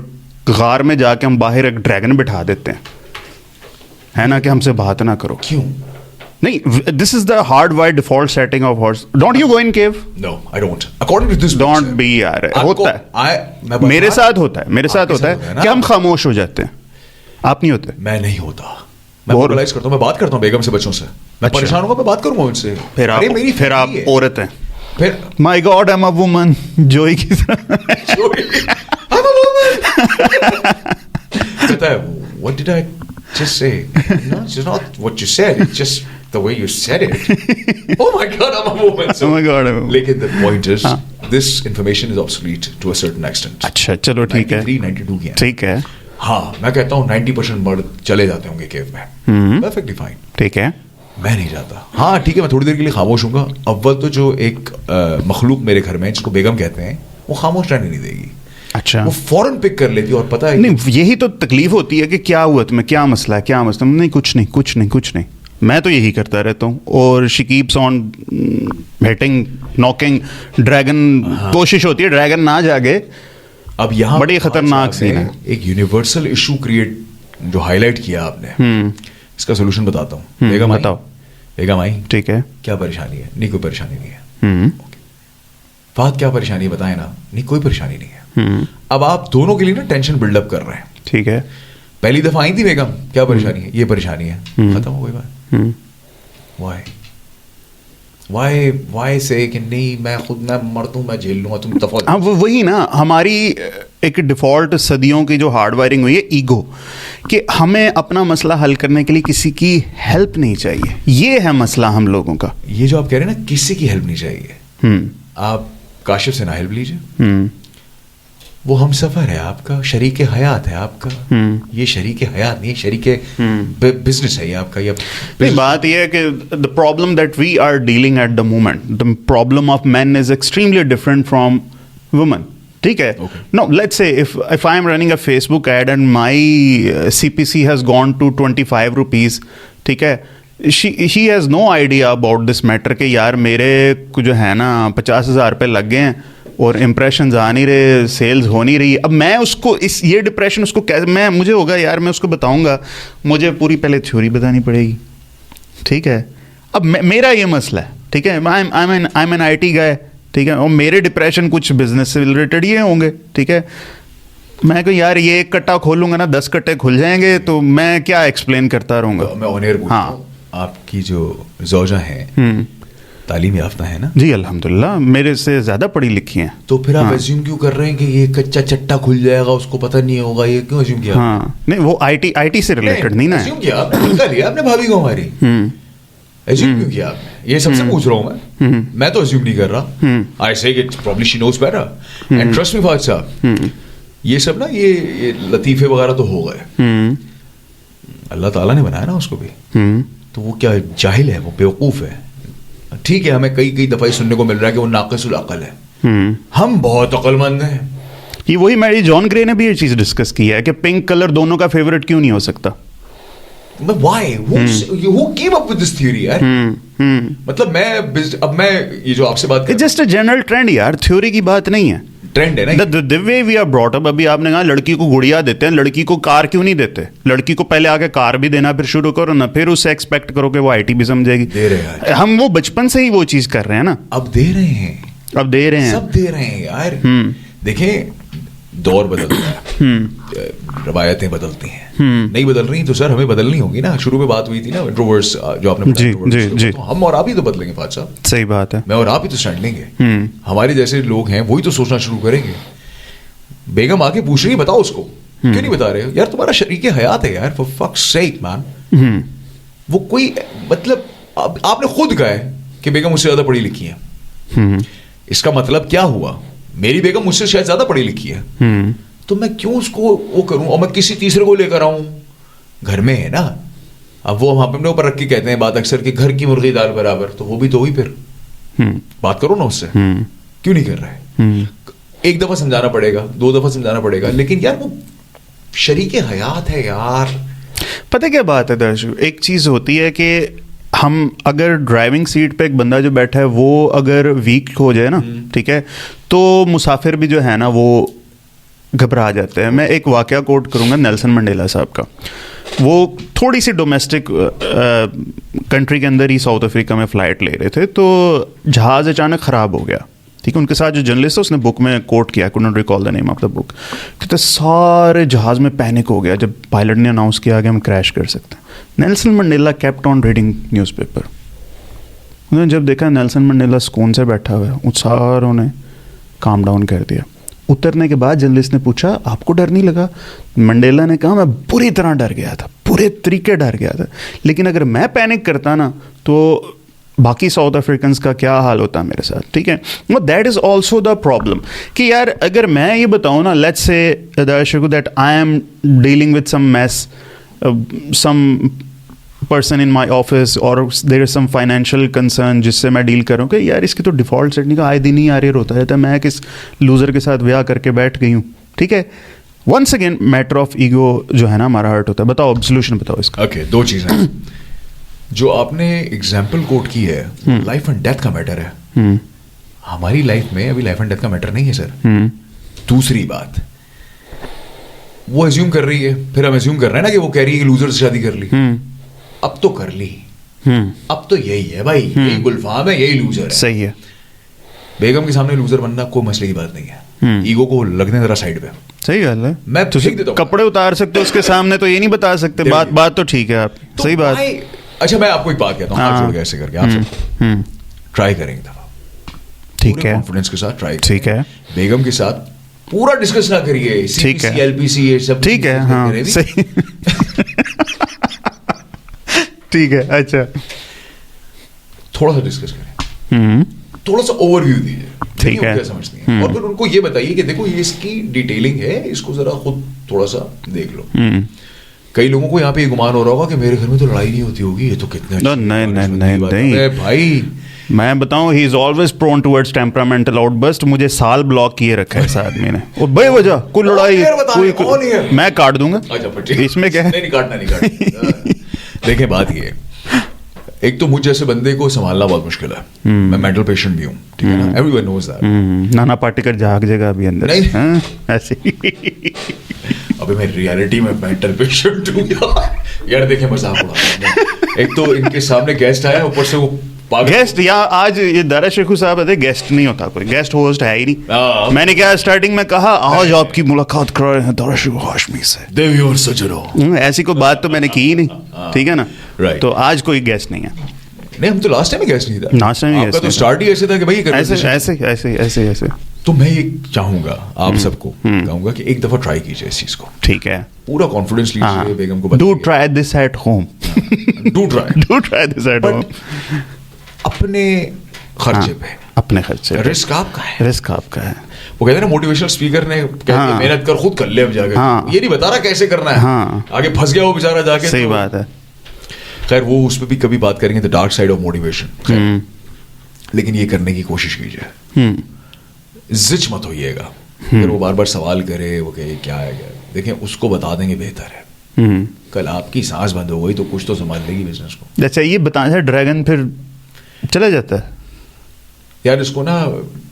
غار میں جا کے ہم باہر ایک ڈریگن بٹھا دیتے ہیں, ہے نا, کہ ہم سے بات نہ کرو. کیوں نہیں, this is the hard wire default setting of hers. Don't you go in queue? No I don't. According to this don't be یار, ہوتا ہے, میرے ساتھ ہوتا ہے کہ ہم خاموش ہو جاتے ہیں. آپ نہیں ہوتے؟ میں نہیں ہوتا, میں موبلائز کرتا ہوں, میں بات کرتا ہوں بیگم سے, بچوں سے, میں پریشان ہوں گا, میں بات کروں گا ان سے. پھر آپ عورت ہیں, پھر my God I am a woman, Joey کی طرح. کہتا ہے what did I just say? No, it's not what you said, it's just the way you said it. Oh my God, I'm a woman. So, oh my God, I'm a woman. Lekin the point is, this information is obsolete to a certain extent. اچھا چلو ٹھیک ہے, 93-92 کی ہیں. ٹھیک ہے. ہاں میں کہتا ہوں 90% مرد چلے جاتے ہوں گے کیو میں, perfectly fine. ٹھیک ہے, میں نہیں جاتا. ہاں ٹھیک ہے, میں تھوڑی دیر کے لیے خاموش ہوں گا. اول تو جو ایک مخلوق میرے گھر میں جس کو بیگم کہتے ہیں, وہ خاموش رہنے نہیں دے گی. اچھا, وہ فوراً پک کر لیتی ہے, اور پتہ ہے نہیں, یہی تو تکلیف ہوتی ہے کہ کیا ہوا تمہیں, کیا مسئلہ ہے, کیا مسئلہ نہیں, کچھ نہیں. میں تو یہی کرتا رہتا ہوں, اور شی keeps on hitting, knocking, dragon, کوشش ہوتی ہے ڈریگن نہ جاگے. اب یہاں بڑی خطرناک سین ہے. ایک یونیورسل ایشو کریٹ جو ہائی لائٹ کیا آپ نے, اس کا سولوشن بتاتا ہوں. بیگم بتاؤ, بیگم آئی, ٹھیک ہے, کیا پریشانی ہے؟ نہیں کوئی پریشانی نہیں ہے. فہد کیا پریشانی ہے بتائیں نا. نہیں کوئی پریشانی نہیں ہے. اب آپ دونوں کے لیے نا ٹینشن بلڈ اپ کر رہے ہیں. ٹھیک ہے, پہلی دفعہ آئی تھی بیگم, کیا پریشانی ہے؟ یہ پریشانی ہے, ختم ہو گئی بات. وائی سے کہ نہیں میں خود میں مرد ہوں, میں جھیل لوں گا, تم دفعہ. ہاں وہی نا, ہماری ایک ڈیفالٹ صدیوں کی جو ہارڈ وائرنگ ہوئی ہے ایگو, کہ ہمیں اپنا مسئلہ حل کرنے کے لیے کسی کی ہیلپ نہیں چاہیے. یہ ہے مسئلہ ہم لوگوں کا. یہ جو آپ کہہ رہے ہیں نا کسی کی ہیلپ نہیں چاہیے, آپ کاشف سے نہ ہیلپ لیجیے, وہ ہم سفر ہے آپ کا, شریک حیات ہے آپ کا. یہ شریک حیات نہیں, شریک بزنس ہے یہ آپ کا. یہ بات یہ ہے کہ the problem that we are dealing at the moment, the problem of men is extremely different from women. ٹھیک ہے. No, let's say if I am running a Facebook ad and my CPC has gone to 25 rupees, ٹھیک ہے, she has no idea about this matter کہ یار میرے کو جو ہے نا 50,000 روپے لگ گئے ہیں اور امپریشنز آ نہیں رہے, سیلز ہو نہیں رہی. اب میں اس کو یہ ڈپریشن اس کو مجھے ہوگا یار, میں اس کو بتاؤں گا, مجھے پوری پہلے تھیوری بتانی پڑے گی. ٹھیک ہے, اب میرا یہ مسئلہ ہے, ٹھیک ہے, آئی ایم این IT گائے, ٹھیک ہے, اور میرے ڈپریشن کچھ بزنس سے ریلیٹڈ یہ ہوں گے. ٹھیک ہے, میں کہ یار یہ ایک کٹا کھولوں گا نا 10 کٹے کھل جائیں گے, تو میں کیا ایکسپلین کرتا رہوں گا. میں آن ایئر پوچھتا ہوں, آپ کی جو زوجہ ہیں تعلیم یافتہ ہے نا؟ جی الحمدللہ, میرے سے زیادہ پڑھی لکھی ہیں. تو پھر آپ ایزیوم کیوں کر رہے ہیں کہ یہ کچا چٹا کھل جائے گا, اس کو پتہ نہیں ہوگا, یہ کیوں ایزیوم کیا؟ ہاں نہیں, وہ IT سے ریلیٹڈ نہیں نا. ایزیوم کیا آپ نے, لیا آپ نے بھابھی کو ہماری, ایزیوم کیوں کیا آپ نے؟ یہ سب سے پوچھ رہا ہوں میں تو ایزیوم نہیں کر رہا. آئی سے کہ probably she knows better, and trust me Fahad صاحب, یہ سب نا یہ لطیفے وغیرہ تو ہو گئے, اللہ تعالیٰ نے بنایا نا اس کو بھی, تو وہ کیا جاہل ہے, وہ بیوقوف ہے. ٹھیک ہے, ہمیں کئی دفعہ سننے کو مل رہا ہے کہ وہ ناقص العقل ہے, ہم بہت عقل مند ہیں. یہ وہی میری جان گرے نے بھی یہ چیز ڈسکس کی ہے کہ پنک کلر دونوں کا فیوریٹ کیوں نہیں ہو سکتا. Why? Who came up with this theory یار؟ مطلب اب میں یہ جو آپ سے بات جسٹ اے جنرل ٹرینڈ یار, تھیوری کی بات نہیں ہے, ٹرینڈ ہے نا. the way we are brought up, ابھی آپ نے کہا لڑکی کو گڑیا دیتے ہیں, لڑکی کو کار کیوں نہیں دیتے؟ لڑکی کو پہلے آگے کار بھی دینا پھر شروع کرو نا, پھر اس سے ایکسپیکٹ کرو کہ وہ IT بھی سمجھے گی. ہم وہ بچپن سے ہی وہ چیز کر رہے ہیں نا. اب دے رہے ہیں, اب دے رہے ہیں, سب دے رہے ہیں یار. دیکھیں دور بدلتا ہے, روایتیں بدلتی ہیں, نہیں بدل رہی تو سر ہمیں بدلنی ہوگی نا. شروع میں بات ہوئی تھی نا انٹروورٹس جو آپ نے, ہم اور آپ ہی تو بدلیں گے فہد صاحب. صحیح بات ہے, میں اور آپ ہی تو اسٹینڈ لیں گے. ہمارے جیسے لوگ ہیں وہی تو سوچنا شروع کریں گے. بیگم آ کے پوچھ رہی ہے بتاؤ اس کو, کیوں نہیں بتا رہے ہو یار, تمہارا شریک حیات ہے یار, for fuck's sake man. وہ کوئی مطلب آپ نے خود کہا ہے کہ بیگم مجھ سے زیادہ پڑھی لکھی ہے, اس کا مطلب کیا ہوا, میری بیگم مجھ سے شاید زیادہ پڑھی لکھی ہے, تو میں کیوں اس کو وہ کروں, اور میں کسی تیسرے کو لے کر آؤں, گھر میں ہے نا. اب وہ ہم اپنے اوپر رکھ کے کہتے ہیں بات اکثر کہ گھر کی مرغی دال برابر, تو وہ بھی تو ہوئی, پھر بات کرو نا اس سے, کیوں نہیں کر رہے. ایک دفعہ سمجھانا پڑے گا, 2 دفعہ سمجھانا پڑے گا, لیکن یار وہ شریک حیات ہے یار. پتہ کیا بات ہے درشک, ایک چیز ہوتی ہے کہ ہم اگر ڈرائیونگ سیٹ پہ ایک بندہ جو بیٹھا ہے وہ اگر ویک ہو جائے نا, ٹھیک ہے, تو مسافر بھی جو ہے نا وہ گھبرا جاتے ہیں. میں ایک واقعہ کوٹ کروں گا نیلسن منڈیلا صاحب کا. وہ تھوڑی سی ڈومیسٹک کنٹری کے اندر ہی ساؤتھ افریقہ میں فلائٹ لے رہے تھے, تو جہاز اچانک خراب ہو گیا, ٹھیک ہے. ان کے ساتھ جو جرنلسٹ ہے اس نے بک میں کوٹ کیا, could not recall the name of the book, کہتے سارے جہاز میں پینک ہو گیا جب پائلٹ نے اناؤنس کیا کہ ہم کریش کر سکتے ہیں. Nelson Mandela kept on reading news paper. انہوں نے جب دیکھا نیلسن منڈیلا سکون سے بیٹھا ہوا ہے, ان ساروں نے کام ڈاؤن کر دیا. اترنے کے بعد جرنلسٹ نے پوچھا آپ کو ڈر نہیں لگا؟ منڈیلا نے کہا میں بری طرح ڈر گیا تھا, پورے طریقے ڈر گیا تھا, لیکن اگر میں پینک کرتا نا تو باقی ساؤتھ افریقنس کا کیا حال ہوتا میرے ساتھ, ٹھیک ہے. That is also the problem کہ یار اگر میں یہ بتاؤں نا, let's say that I am dealing with some mass, some person in my office, اور دیر از سم فائنینشیل کنسرن جس سے میں ڈیل کروں کہ یار اس کی تو ڈیفالٹ سیٹ نہیں کا آئے دن ہی آریر ہوتا رہتا ہے, میں کس لوزر کے ساتھ بیاہ کر کے بیٹھ گئی ہوں, ٹھیک ہے. Once again matter of ego جو ہے نا ہمارا ہرٹ ہوتا ہے. بتاؤ سولوشن بتاؤ اس کا. اوکے, 2 چیزیں جو آپ نے ایگزامپل کوٹ کی ہے, لائف اینڈ ڈیتھ کا میٹر ہے. ہماری لائف میں ابھی لائف اینڈ ڈیتھ کا میٹر نہیں ہے سر. دوسری بات, وہ ایزیوم کر رہی ہے, پھر ہم ایزیوم کر رہے ہیں نا کہ وہ کہہ رہی ہے کہ لوزر سے شادی کر لی. اب تو کر لی, اب تو یہی ہے بھائی, یہی گلفام ہے, یہی لوزر ہے. صحیح ہے. بیگم کے سامنے لوزر بننا کوئی مسئلے کی بات نہیں ہے, ایگو کو لگنے ذرا سائڈ پہ. صحیح گل ہے. میں کپڑے اتار سکتے اس کے سامنے, تو یہ نہیں بتا سکتے. بات تو ٹھیک ہے آپ, صحیح بات. اچھا میں آپ کو ایک بات کہتا ہوں, ہاتھ جوڑ کے ایسے کر کے آپ سب ٹرائی کریں ایک دفعہ, ٹھیک ہے, کانفیڈنس کے ساتھ ٹرائی, ٹھیک ہے. بیگم کے ساتھ پورا ڈسکس نہ کریے, ٹھیک ہے, LPC یہ سب ٹھیک ہے, ہاں صحیح, ٹھیک ہے. اچھا تھوڑا سا ڈسکس کریں, تھوڑا سا اوور ویو دیجیے, ٹھیک ہے, کیا سمجھتی ہیں, اور پھر ان کو یہ بتائیے کہ دیکھو یہ اس کی ڈیٹیلنگ ہے, اس کو ذرا خود تھوڑا سا دیکھ لو. کئی لوگوں کو یہاں پہ یہ گمان ہو رہا ہوگا کہ میرے گھر میں تو لڑائی نہیں ہوتی ہوگی, یہ تو کتنے نہیں بھائی. میں بتاؤں he is always prone towards temperamental outburst. مجھے سال بلاک کیے رکھا ہے اس آدمی نے, اور بے وجہ کوئی لڑائی میں کاٹ دوں گا, اس میں کیا ہے. نہیں کاٹنا. دیکھیں بات یہ ہے, ایک تو مجھ جیسے بندے کو سنبھالنا بہت مشکل ہے, میں مینٹل پیشنٹ بھی ہوں, ٹھیک ہے نا, every one knows that. Nana Patekar جھاگ جگہ ابھی اندر ایسے. ابھی میں ریالٹی میں مینٹل پیشنٹ ہوں یار. دیکھیں مذاق اڑا, ایک تو ان کے سامنے گیسٹ آیا, اوپر سے وہ گیسٹ, یا آج یہ دارا شیخو صاحب ہے, گیسٹ نہیں ہوتا کوئی, گیسٹ ہوسٹ ہے ہی نہیں. میں نے کیا اسٹارٹنگ میں کہا آج آپ کی ملاقات کرا رہے ہیں دارا شیخو ہاشمی سے, دیوی اور سجنو. ایسی کوئی بات تو میں نے کی ہی نہیں, ٹھیک ہے نا. تو آج کوئی گیسٹ نہیں ہے. نہیں, ہم تو لاسٹ ٹائم گیسٹ نہیں تھا. لاسٹ ٹائم آپ کا تو اسٹارٹ ہی ایسے تھا کہ بھائی ایسے. تو میں یہ چاہوں گا آپ سب کو کہوں گا کہ ایک دفعہ ٹرائی کیجیے اس چیز کو, ٹھیک ہے, پورا کانفیڈنس لیجیے, بیگم کو do try this at home, do try this at home, اپنے خرچے پہ, اپنے خرچے. رسک آپ کا ہے, رسک آپ کا ہے. وہ کہتے ہیں نا موٹیویشنل اسپیکر نے محنت کر خود کر لے, اب جا کے یہ نہیں بتا رہا کیسے کرنا ہے, آگے پھنس گیا وہ بیچارہ جا کے. صحیح بات ہے. خیر وہ اس پہ بھی کبھی بات کریں گے, the dark side of motivation. لیکن یہ کرنے کی کوشش کیجیے, زچ مت ہوئیے گا. اگر وہ بار بار سوال کرے وہ کہ کیا ہے, دیکھیں اس کو بتا دیں گے بہتر ہے. کل آپ کی سانس بند ہو گئی تو کچھ تو سنبھال لے گی بزنس کو. اچھا یہ بتانا ہے, ڈریگن پھر چلا جاتا ہے یار, اس کو نا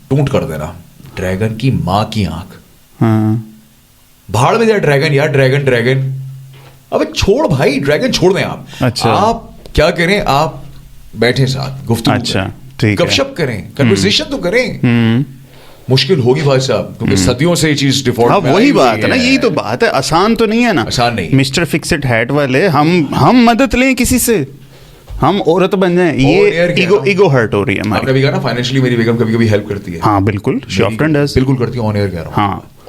ٹونٹ کر دینا, ڈریگن کی ماں کی آنکھ, بھاڑ میں جائے ڈریگن. یار ڈریگن ابے چھوڑ بھائی, ڈریگن چھوڑ دیں آپ. اچھا آپ کیا کریں, آپ بیٹھیں ساتھ گفتگو, اچھا گپ شپ کریں, کنورسیشن تو کریں. مشکل ہوگی بھائی صاحب, کیونکہ صدیوں سے یہ چیز ڈیفالٹ. وہی بات ہے نا, یہی تو بات ہے, آسان تو نہیں ہے نا, آسان نہیں. مسٹر فکسڈ ہیٹ والے ہم مدد لیں کسی سے, ہم عورت بن جائیں. یہ ایگو ہرٹ ہو رہی ہے ہماری. آپ نے بھی کہا نا فائنینشلی میری بیگم کبھی کبھی ہیلپ کرتی ہے. ہاں بالکل, شی آفٹن ڈز. بالکل کرتی ہے, آن ایئر کہہ رہا ہوں. ہاں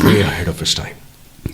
Way ahead of his time.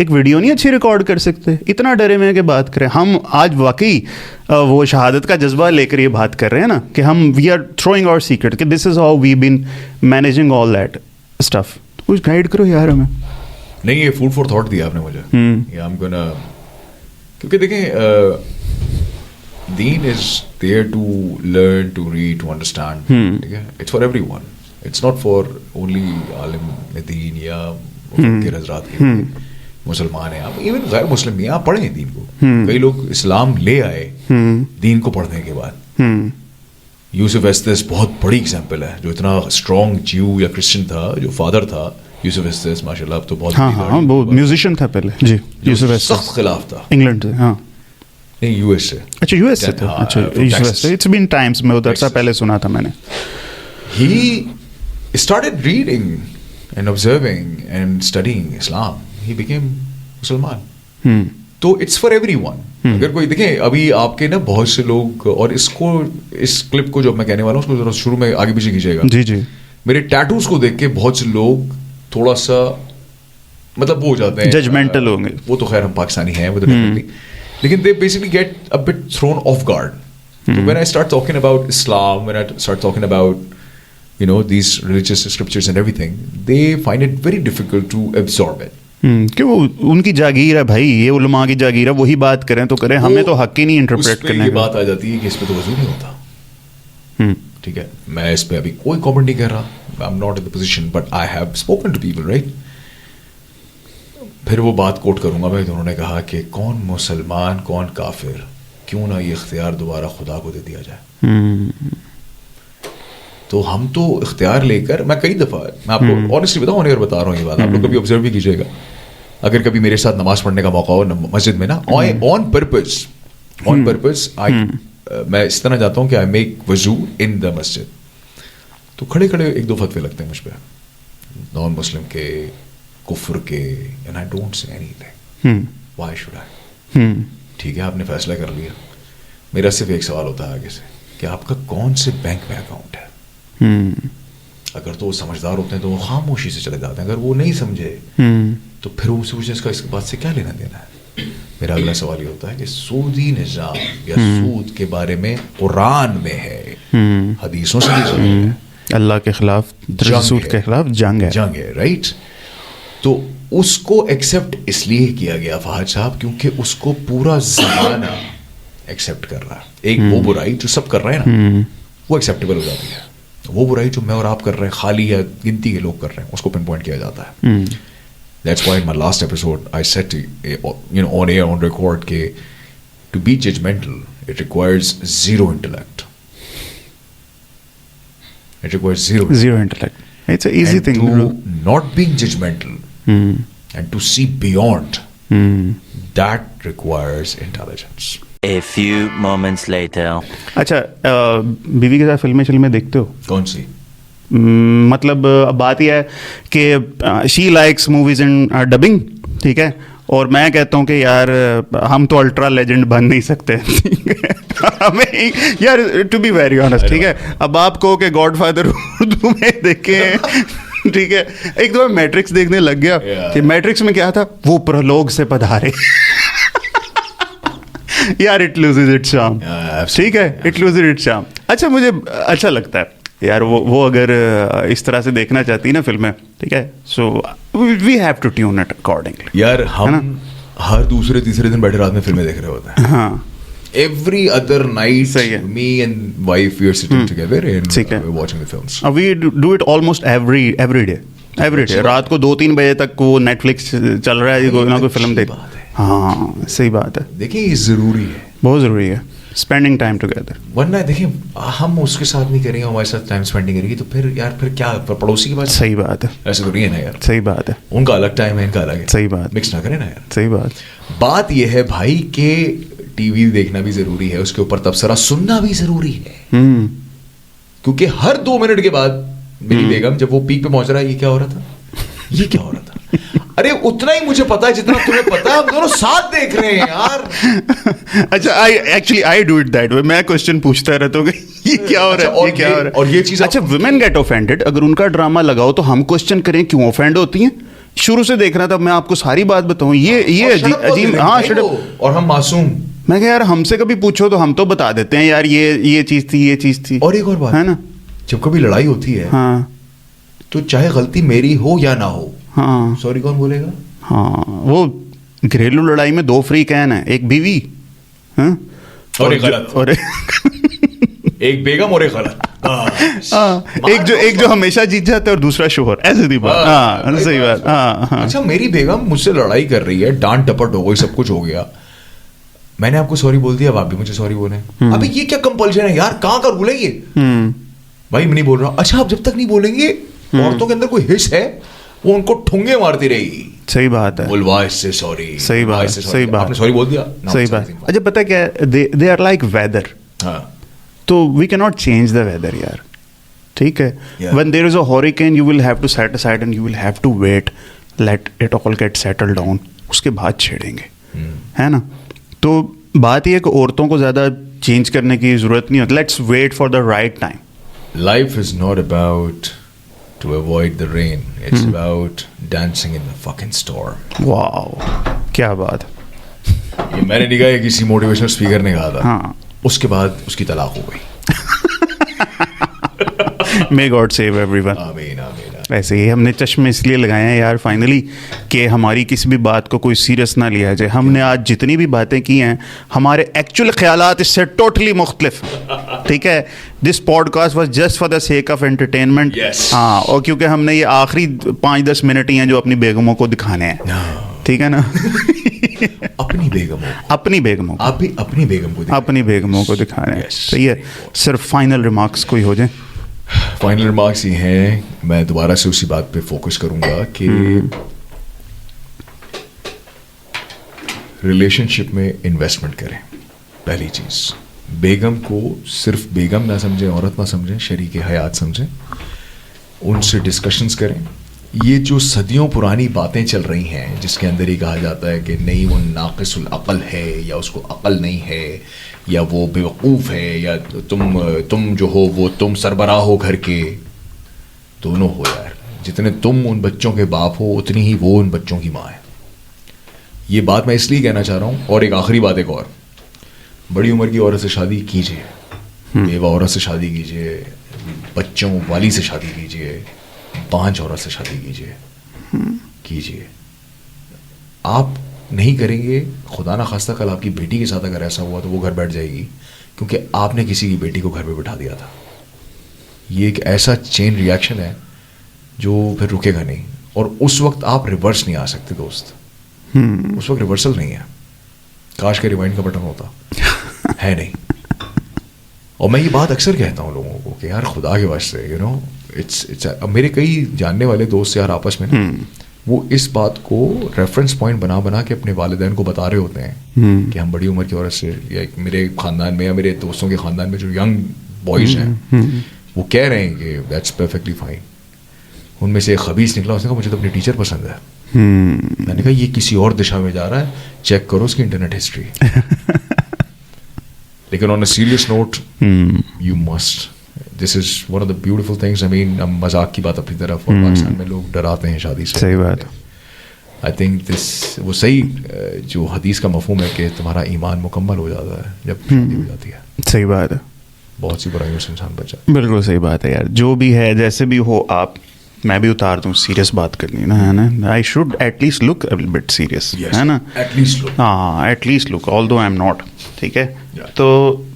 ایک ویڈیو نہیں اچھی ریکارڈ کر سکتے؟ اتنا ڈرے میں کہ بات کریں. ہم آج واقعی وہ شہادت کا جذبہ لے کر یہ بات کر رہے ہیں نا کہ ہم we are throwing our secret کہ this is how we been managing all that stuff. کچھ گائیڈ کرو یار ہمیں. نہیں یہ فوڈ فار تھاٹ دیا آپ نے مجھے. کیونکہ دیکھیں دین is there to learn to read to understand. ٹھیک ہے, it's for everyone, it's not for only عالم دین یا فقیر حضرات کے مسلمان ہیں. آپ ایون غیر مسلم بھی آپ پڑھیں دین کو. کئی لوگ اسلام لے آئے دین کو پڑھنے کے بعد. یوسف ایستھس بہت بڑی ایگزامپل ہے, جو اتنا اسٹرانگ جیو یا کرسچن تھا, جو فادر تھا یوسف ایستھس ماشاء اللہ. اب تو بہت ہاں وہ میوزیشین تھا پہلے. جی یوسف ایستھس سخت خلاف تھا. انگلینڈ سے. ہاں نہیں یو ایس سے. اچھا یو ایس سے تھا. اچھا یوسف ایستھس. اٹس بین ٹائمز میں ادھر سے پہلے سنا تھا میں نے. He started reading and observing and studying Islam. He became مسلمان. تو اٹس فار ایوری ون. اگر کوئی دیکھیں ابھی آپ کے نا بہت سے لوگ, اور اس کو اس کلپ کو جو میں کہنے والا ہوں اس کو ذرا شروع میں آگے پیچھے کیجیے گا. جی جی. میرے ٹیٹوز کو دیکھ کے بہت سے لوگ تھوڑا سا مطلب وہ ہو جاتے ہیں, ججمنٹل ہوں گے. وہ تو خیر ہم پاکستانی ہیں وہ تو ڈیفینیٹلی, لیکن they basically get a bit thrown off guard. When I start talking about Islam, when I start talking about you know these religious scriptures and everything, they find it very difficult to absorb it. کہ وہ ان کی جاگیر ہے بھائی, یہ علماء کی جاگیر ہے, وہی بات کریں تو کریں, ہمیں تو حق ہی نہیں انٹرپریٹ کرنے کی. بات آ جاتی ہے کہ اس پہ تو وضو نہیں ہوتا. ٹھیک ہے, میں اس پہ ابھی کوئی کامنٹ نہیں کر رہا. I am not in the position but I have spoken to people right. پھر وہ بات کوٹ کروں گا میں, انہوں نے کہا کہ کون مسلمان کون کافر, کیوں نہ یہ اختیار دوبارہ خدا کو دے دیا جائے. تو ہم تو اختیار لے کر, میں کئی دفعہ میں آپ کو آنیسٹلی بتاؤں, اور بتا رہا ہوں یہ بات, آپ لوگ کبھی آبزرو بھی کیجیے گا, اگر کبھی میرے ساتھ نماز پڑھنے کا موقع ہو مسجد میں نا, آن پرپز میں اس طرح جاتا ہوں کہ آئی میک وضو ان دا مسجد. تو کھڑے کھڑے ایک دو فتوے لگتے ہیں مجھ پہ, نان مسلم کے, کفر کے, and I don't say any thing. Why should I. ٹھیک ہے, آپ نے فیصلہ کر لیا. میرا صرف ایک سوال ہوتا ہے آگے سے کہ آپ کا کون سے بینک میں اکاؤنٹ ہے. اگر تو وہ سمجھدار ہوتے ہیں تو وہ خاموشی سے چلے جاتے ہیں, اگر وہ نہیں سمجھے تو پھر وہ سوچیں اس کا اس بات سے کیا لینا دینا ہے. میرا اگلا سوال یہ ہوتا ہے کہ سودی نظام یا سود کے بارے میں قرآن میں ہے, حدیثوں سے بھی ہے, اللہ کے خلاف, سود کے خلاف جنگ ہے رائٹ. تو اس کو ایکسیپٹ اس لیے کیا گیا فہد صاحب کیونکہ اس کو پورا زمانہ ایکسیپٹ کر رہا ہے. ایک وہ برائی جو سب کر رہے ہیں نا وہ ایکسیپٹیبل ہو جاتی ہے, وہ برائی جو میں اور آپ کر رہے ہیں, خالی یا گنتی کے لوگ کر رہے ہیں, اس کو پن پوائنٹ کیا جاتا ہے. That's why in my last episode I said on air, on record کہ to be judgmental it requires zero intellect. It requires zero intellect. It's an easy thing. To not being judgmental and to see beyond, that requires intelligence. A few moments later. اچھا, بیوی کے ساتھ فلمیں دیکھتے ہو؟ کون سی؟ مطلب اب بات یہ ہے کہ she likes movies in dubbing, ٹھیک ہے, اور میں کہتا ہوں کہ یار ہم تو الٹرا لیجنڈ بن نہیں سکتے ہمیں یار, ٹو بی ویری آنیسٹ, ٹھیک ہے. اب آپ کو کہ گاڈ فادر اردو میں دیکھیں, ٹھیک ہے, ایک دفعہ میٹرکس دیکھنے لگ گیا کہ میٹرکس میں کیا تھا, وہ پرولوگ سے پدھارے یار, اٹ لوزز اٹس شام, ٹھیک ہے, اٹ لوزز اٹس شام. اچھا مجھے اچھا لگتا ہے یار وہ اگر اس طرح سے دیکھنا چاہتی ہے نا فلمیں, ٹھیک ہے, so we have to tune it accordingly. یار ہم ہر دوسرے تیسرے دن بیٹھے رات میں فلمیں دیکھ رہے ہوتے ہیں. ہاں, every other night me and wife we are sitting together and watching the films. We do it almost every day. رات کو 2-3 بجے تک وہ نیٹ فلکس چل رہا ہے, کوئی نہ کوئی فلم دیکھ. ہاں صحیح بات ہے. دیکھیں یہ ضروری ہے, بہت ضروری ہے, اسپینڈنگ ٹائم ٹوگیدر. ورنہ دیکھیں ہم اس کے ساتھ نہیں کریں گے, ہمارے ساتھ ٹائم اسپینڈ نہیں کرے گی تو پھر یار پھر کیا پڑوسی کی بات. صحیح بات ہے, ایسے تو نہیں ہے نا یار. صحیح بات ہے, ان کا الگ ٹائم ہے, ان کا الگ ہے. صحیح بات, مکس نہ کریں نا یار. صحیح بات. بات یہ ہے بھائی کہ ٹی وی دیکھنا بھی ضروری ہے, اس کے اوپر تبصرہ سننا بھی ضروری ہے, کیونکہ ہر 2 منٹ کے بعد میری بیگم جب وہ پیک پہ پہنچ رہا ہے, یہ کیا ہو رہا تھا, یہ کیا ہو رہا تھا, ارے اتنا ہی مجھے پتا ہے جتنا تمہیں پتا ہے, ہم دونوں ساتھ دیکھ رہے ہیں یار. اچھا actually I do it that way, میں کوسچن پوچھتا رہتا ہوں کہ یہ کیا ہو رہا ہے, یہ کیا ہو رہا ہے, اور یہ چیز. اچھا ویمن گیٹ اوفینڈیڈ, اگر ان کا ڈرامہ لگاؤ تو ہم کوسچن کریں کیوں اوفینڈ ہوتی ہیں, شروع سے دیکھ رہا تھا, میں آپ کو ساری بات بتاؤں, یہ عجیب. ہاں شٹ اپ. اور ہم معصوم. میں کہ یار ہم سے کبھی پوچھو تو ہم تو بتا دیتے ہیں یار یہ چیز تھی, یہ چیز تھی. اور ایک اور بات ہے نا, جب کبھی لڑائی ہوتی ہے ہاں تو چاہے غلطی میری ہو یا نہ ہو, ہاں سوری کون بولے گا؟ ہاں, وہ گھریلو لڑائی میں 2 فری کین ہیں, ایک بیوی اور ایک غلط, اور ایک بیگم اور ایک غلط. ایک جو ہمیشہ جیت جاتا ہے اور دوسرا شوہر, ایسے دی بات. ہاں صحیح بات. ہاں اچھا میری بیگم مجھ سے لڑائی کر رہی ہے, ڈانٹ ٹپٹ ہو گئی, سب کچھ ہو گیا, میں نے آپ کو سوری بول دیا, اب آپ بھی مجھے سوری بولیں. ابھی یہ کیا کمپلشن ہے یار, کہاں کا رول ہے یہ؟ بھائی میں نہیں بول رہا. اچھا آپ جب تک نہیں بولیں گے عورتوں کے اندر کوئی حص ہے, وہ ان کو ٹھونگے مارتی رہے گی. صحیح بات ہے, بولوا اس سے سوری. صحیح بات, صحیح بات. آپ نے سوری بول دیا, صحیح بات. اچھا پتہ کیا ہے, دے آر لائک ویدر. ہاں تو وی کی ناٹ چینج دا ویدر یار, ٹھیک ہے. When there is a hurricane you will have to set aside and you will have to wait, let it all get settle down, اس کے بعد چھیڑیں گے, ہے نا. تو بات یہ ہے کہ عورتوں کو زیادہ چینج کرنے کی ضرورت نہیں ہوتی. Let's wait for the right time. Life is not about to avoid the rain. It's about dancing in the fucking storm. واو کیا بات. یہ میں نے نہیں کہا, یہ کسی موٹیویشنل اسپیکر نے کہا تھا. ہاں, اس کے بعد اس کی طلاق ہو گئی. may God save everyone. آمین آمین. ایسے ہی ہم نے چشمے اس لیے لگائے ہیں یار فائنلی کہ ہماری کسی بھی بات کو کوئی سیریس نہ لیا جائے. ہم نے آج جتنی بھی باتیں کی ہیں ہمارے ایکچوئل خیالات اس سے ٹوٹلی مختلف, ٹھیک ہے. This podcast was just for the sake of entertainment. ہاں, اور کیونکہ ہم نے یہ آخری 5-10 منٹ ہی ہیں جو اپنی بیگموں کو دکھانے ہیں, ٹھیک ہے نا. اپنی بیگموں آپ بھی اپنی بیگموں کو دکھانے ہیں. صحیح ہے. صرف فائنل ریمارکس کوئی ہو جائیں. فائنل ریمارکس یہ ہیں, میں دوبارہ سے اسی بات پہ فوکس کروں گا کہ ریلیشن شپ میں انویسٹمنٹ کریں. پہلی چیز, بیگم کو صرف بیگم نہ سمجھیں, عورت نہ سمجھیں, شریک حیات سمجھیں, ان سے ڈسکشنز کریں. یہ جو صدیوں پرانی باتیں چل رہی ہیں جس کے اندر یہ کہا جاتا ہے کہ نہیں وہ ناقص العقل ہے, یا اس کو عقل نہیں ہے, یا وہ بیوقوف ہے, یا تم جو ہو وہ تم سربراہ ہو گھر کے, دونوں ہو یار. جتنے تم ان بچوں کے باپ ہو اتنی ہی وہ ان بچوں کی ماں ہے. یہ بات میں اس لیے کہنا چاہ رہا ہوں. اور ایک آخری بات, ایک اور, بڑی عمر کی عورت سے شادی کیجیے, بیوہ عورت سے شادی کیجیے, بچوں والی سے شادی کیجیے, 5 عورت سے شادی کیجیے. آپ نہیں کریں گے, خدا نہ خواستہ کل آپ کی بیٹی کے ساتھ اگر ایسا ہوا تو وہ گھر بیٹھ جائے گی, کیونکہ آپ نے کسی کی بیٹی کو گھر پہ بٹھا دیا تھا. یہ ایک ایسا چین ری ایکشن ہے جو پھر رکے گا نہیں. اور اس وقت آپ ریورس نہیں آ سکتے دوست, اس وقت ریورسل نہیں ہے. کاش کے ریوائنڈ کا بٹن ہوتا, ہے نہیں. اور میں یہ بات اکثر کہتا ہوں لوگوں کو کہ یار خدا کے واسطے یو نو اٹس میرے کئی جاننے والے دوست یار آپس میں نا وہ اس بات کو ریفرنس پوائنٹ بنا کے اپنے والدین کو بتا رہے ہوتے ہیں کہ ہم بڑی عمر کی عورت سے, یا میرے خاندان میں یا میرے دوستوں کے خاندان میں جو ینگ بوائز ہیں وہ کہہ رہے ہیں کہ دیٹس پرفیکٹلی فائن. ان میں سے ایک خبیث نکلا, اس نے کہا مجھے تو اپنی ٹیچر پسند ہے. میں نے کہا یہ کسی اور دشا میں جا رہا ہے, چیک کرو اس کی انٹرنیٹ ہسٹری. لیکن on a serious note you must, this is one of the beautiful things. I mean مذاق کی بات اپنی طرف, اور پاکستان میں لوگ ڈراتے ہیں شادی سے. صحیح بات. آئی تھنک دس وہ صحیح جو حدیث کا مفہوم ہے کہ تمہارا ایمان مکمل ہو جاتا ہے جب شادی ہو جاتی ہے. صحیح بات ہے. بہت سی برائیوں سے انسان بچ جاتا ہے. بالکل صحیح بات ہے یار. جو بھی ہے جیسے بھی ہو, آپ میں بھی اتار دوں سیریس بات کرنی نا, ہے نا. I should at least look a bit serious, ہے نا. ہاں at least look, although I am not, ٹھیک ہے. تو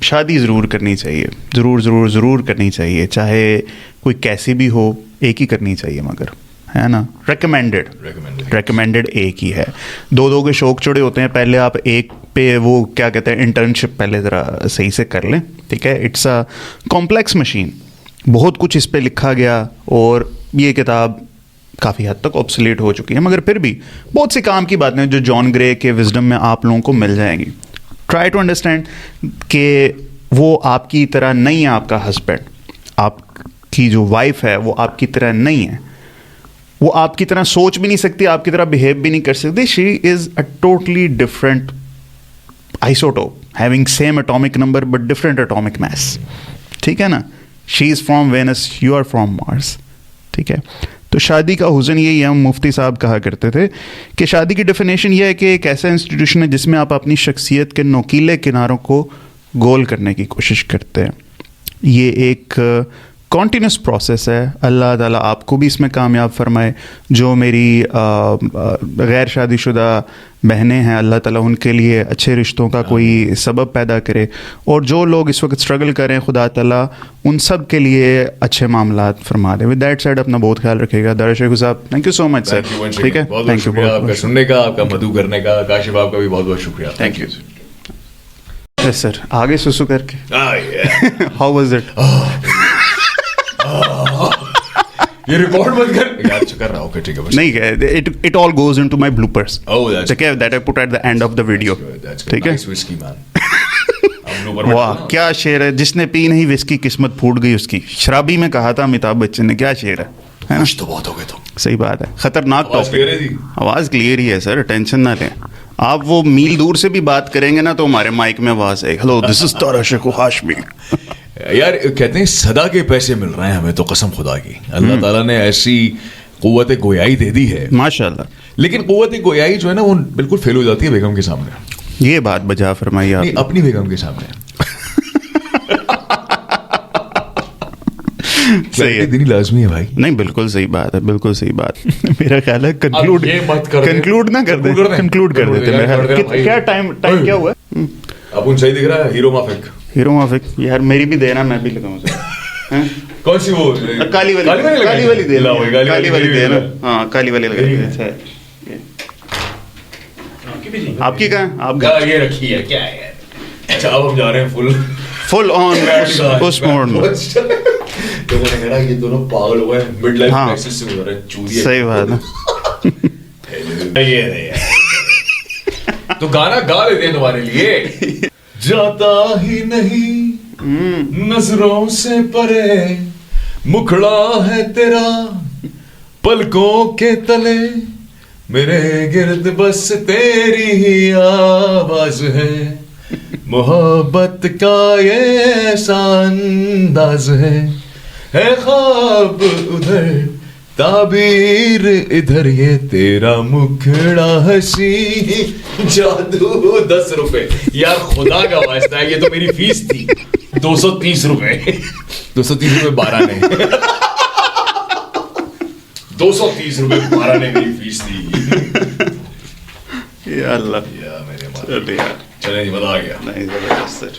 شادی ضرور کرنی چاہیے, ضرور کرنی چاہیے, چاہے کوئی کیسی بھی ہو, ایک ہی کرنی چاہیے, مگر ہے نا ریکمینڈیڈ ایک ہی ہے. 2 کے شوق چڑے ہوتے ہیں. پہلے آپ ایک پہ وہ کیا کہتے ہیں انٹرنشپ پہلے ذرا صحیح سے کر لیں, ٹھیک ہے. اٹس اے کمپلیکس مشین, بہت کچھ اس پہ لکھا گیا, اور یہ کتاب کافی حد تک آبسلیٹ ہو چکی ہے, مگر پھر بھی بہت سی کام کی باتیں جو جان گرے کے وزڈم میں آپ لوگوں کو مل جائیں گی. ٹرائی ٹو انڈرسٹینڈ کہ وہ آپ کی طرح نہیں ہے, آپ کا ہسبینڈ, آپ کی جو وائف ہے وہ آپ کی طرح نہیں ہے, وہ آپ کی طرح سوچ بھی نہیں سکتی, آپ کی طرح بہیو بھی نہیں کر سکتی. She is a totally different isotope, having same atomic number but different atomic mass, ٹھیک ہے نا. She is from Venus, you are from Mars, ٹھیک ہے. تو شادی کا حسن یہی ہے, ہم مفتی صاحب کہا کرتے تھے کہ شادی کی ڈیفینیشن یہ ہے کہ ایک ایسا انسٹیٹیوشن ہے جس میں آپ اپنی شخصیت کے نوکیلے کناروں کو گول کرنے کی کوشش کرتے ہیں. یہ ایک کنٹینیوس پروسیس ہے. اللہ تعالیٰ آپ کو بھی اس میں کامیاب فرمائے. جو میری غیر شادی شدہ بہنیں ہیں, اللہ تعالیٰ ان کے لیے اچھے رشتوں کا کوئی سبب پیدا کرے, اور جو لوگ اس وقت اسٹرگل کریں خدا تعالیٰ ان سب کے لیے اچھے معاملات فرما دے. ود دیٹ سیڈ اپنا بہت خیال رکھیے گا. دار شیخو صاحب تھینک یو سو مچ سر. ٹھیک ہے, تھینک یو آپ کا سننے کا, آپ کا مدعو کرنے کا. کاشف آپ کا بھی بہت بہت شکریہ. Thank you. Yes sir. آگے سسو کر کے ہاؤ واز اٹ؟ یہ ریکارڈ مت کر یار, کر رہا ہوں. ٹھیک ہے, نہیں, it all goes into my bloopers. ٹھیک ہے, that I put at the end of the video. ٹھیک ہے, واہ کیا شعر ہے. جس نے پی نہیں وسکی قسمت پھوٹ گئی اس کی. شرابی میں کہا تھا امیتابھ بچن نے. کیا شعر ہے نا. تو بہت ہو گئے. تو صحیح بات ہے. خطرناک ٹاپک. آواز کلیئر ہی ہے سر, ٹینشن نہ لیں. آپ وہ میل دور سے بھی بات کریں گے نا تو ہمارے مائک میں آواز آئے, ہلو دس از طارق شیخو ہاشمی. یار کہتے ہیں صدا کے پیسے مل رہے ہیں ہمیں, تو قسم خدا کی اللہ تعالیٰ نے ایسی قوت گویائی دے دی ہے ماشاء اللہ. لیکن قوت گویائی جو ہے نا وہ بالکل فیل ہو جاتی ہے بیگم کے سامنے. یہ بات بجا فرمائی آپ. اپنی بیگم کے سامنے صحیح ہے, دینی لازمی ہے بھائی. نہیں بالکل صحیح بات ہے, بالکل صحیح بات. میرا خیال ہے کنکلوڈ نہ کر دیں, کنکلوڈ کر دیتے میرا خیال. کیا ٹائم کیا ہوا ہے؟ اب ان صحیح دکھ رہا ہے. ہیرو مافک, ہیرو مافک یار میری بھی دینا, میں بھی لگاؤں سر. کون سی وہ کالی والی دینا, کالی والی دینا. ہاں کالی والی لگا. آپ کی کہاں, آپ یہ رکھی ہے کیا ہے. اچھا اب ہم جا رہے ہیں فل آن اس موڈ میں. یہ دونوں پاگل ہو گئے, مڈ لائف کرائسس سے گزر رہے ہیں. چوری صحیح بات ہے. تو گانا گا لیتے ہیں تمہارے لیے. جاتا ہی نہیں نظروں سے پرے, مکھڑا ہے تیرا پلکوں کے تلے, میرے گرد بس تیری ہی آواز ہے, محبت کا یہ ایسا انداز ہے خواب ادھر تعبیر ادھر, یہ تیرا مکھڑا ہنسی جادو. 10 روپے یار خدا کا واسطہ ہے, یہ تو میری فیس تھی. 230 روپے 230 روپے 12 نے 230 روپے 12 نے میری فیس تھی. یا اللہ, چلے جی مزہ آ گیا. نہیں زبردست سر.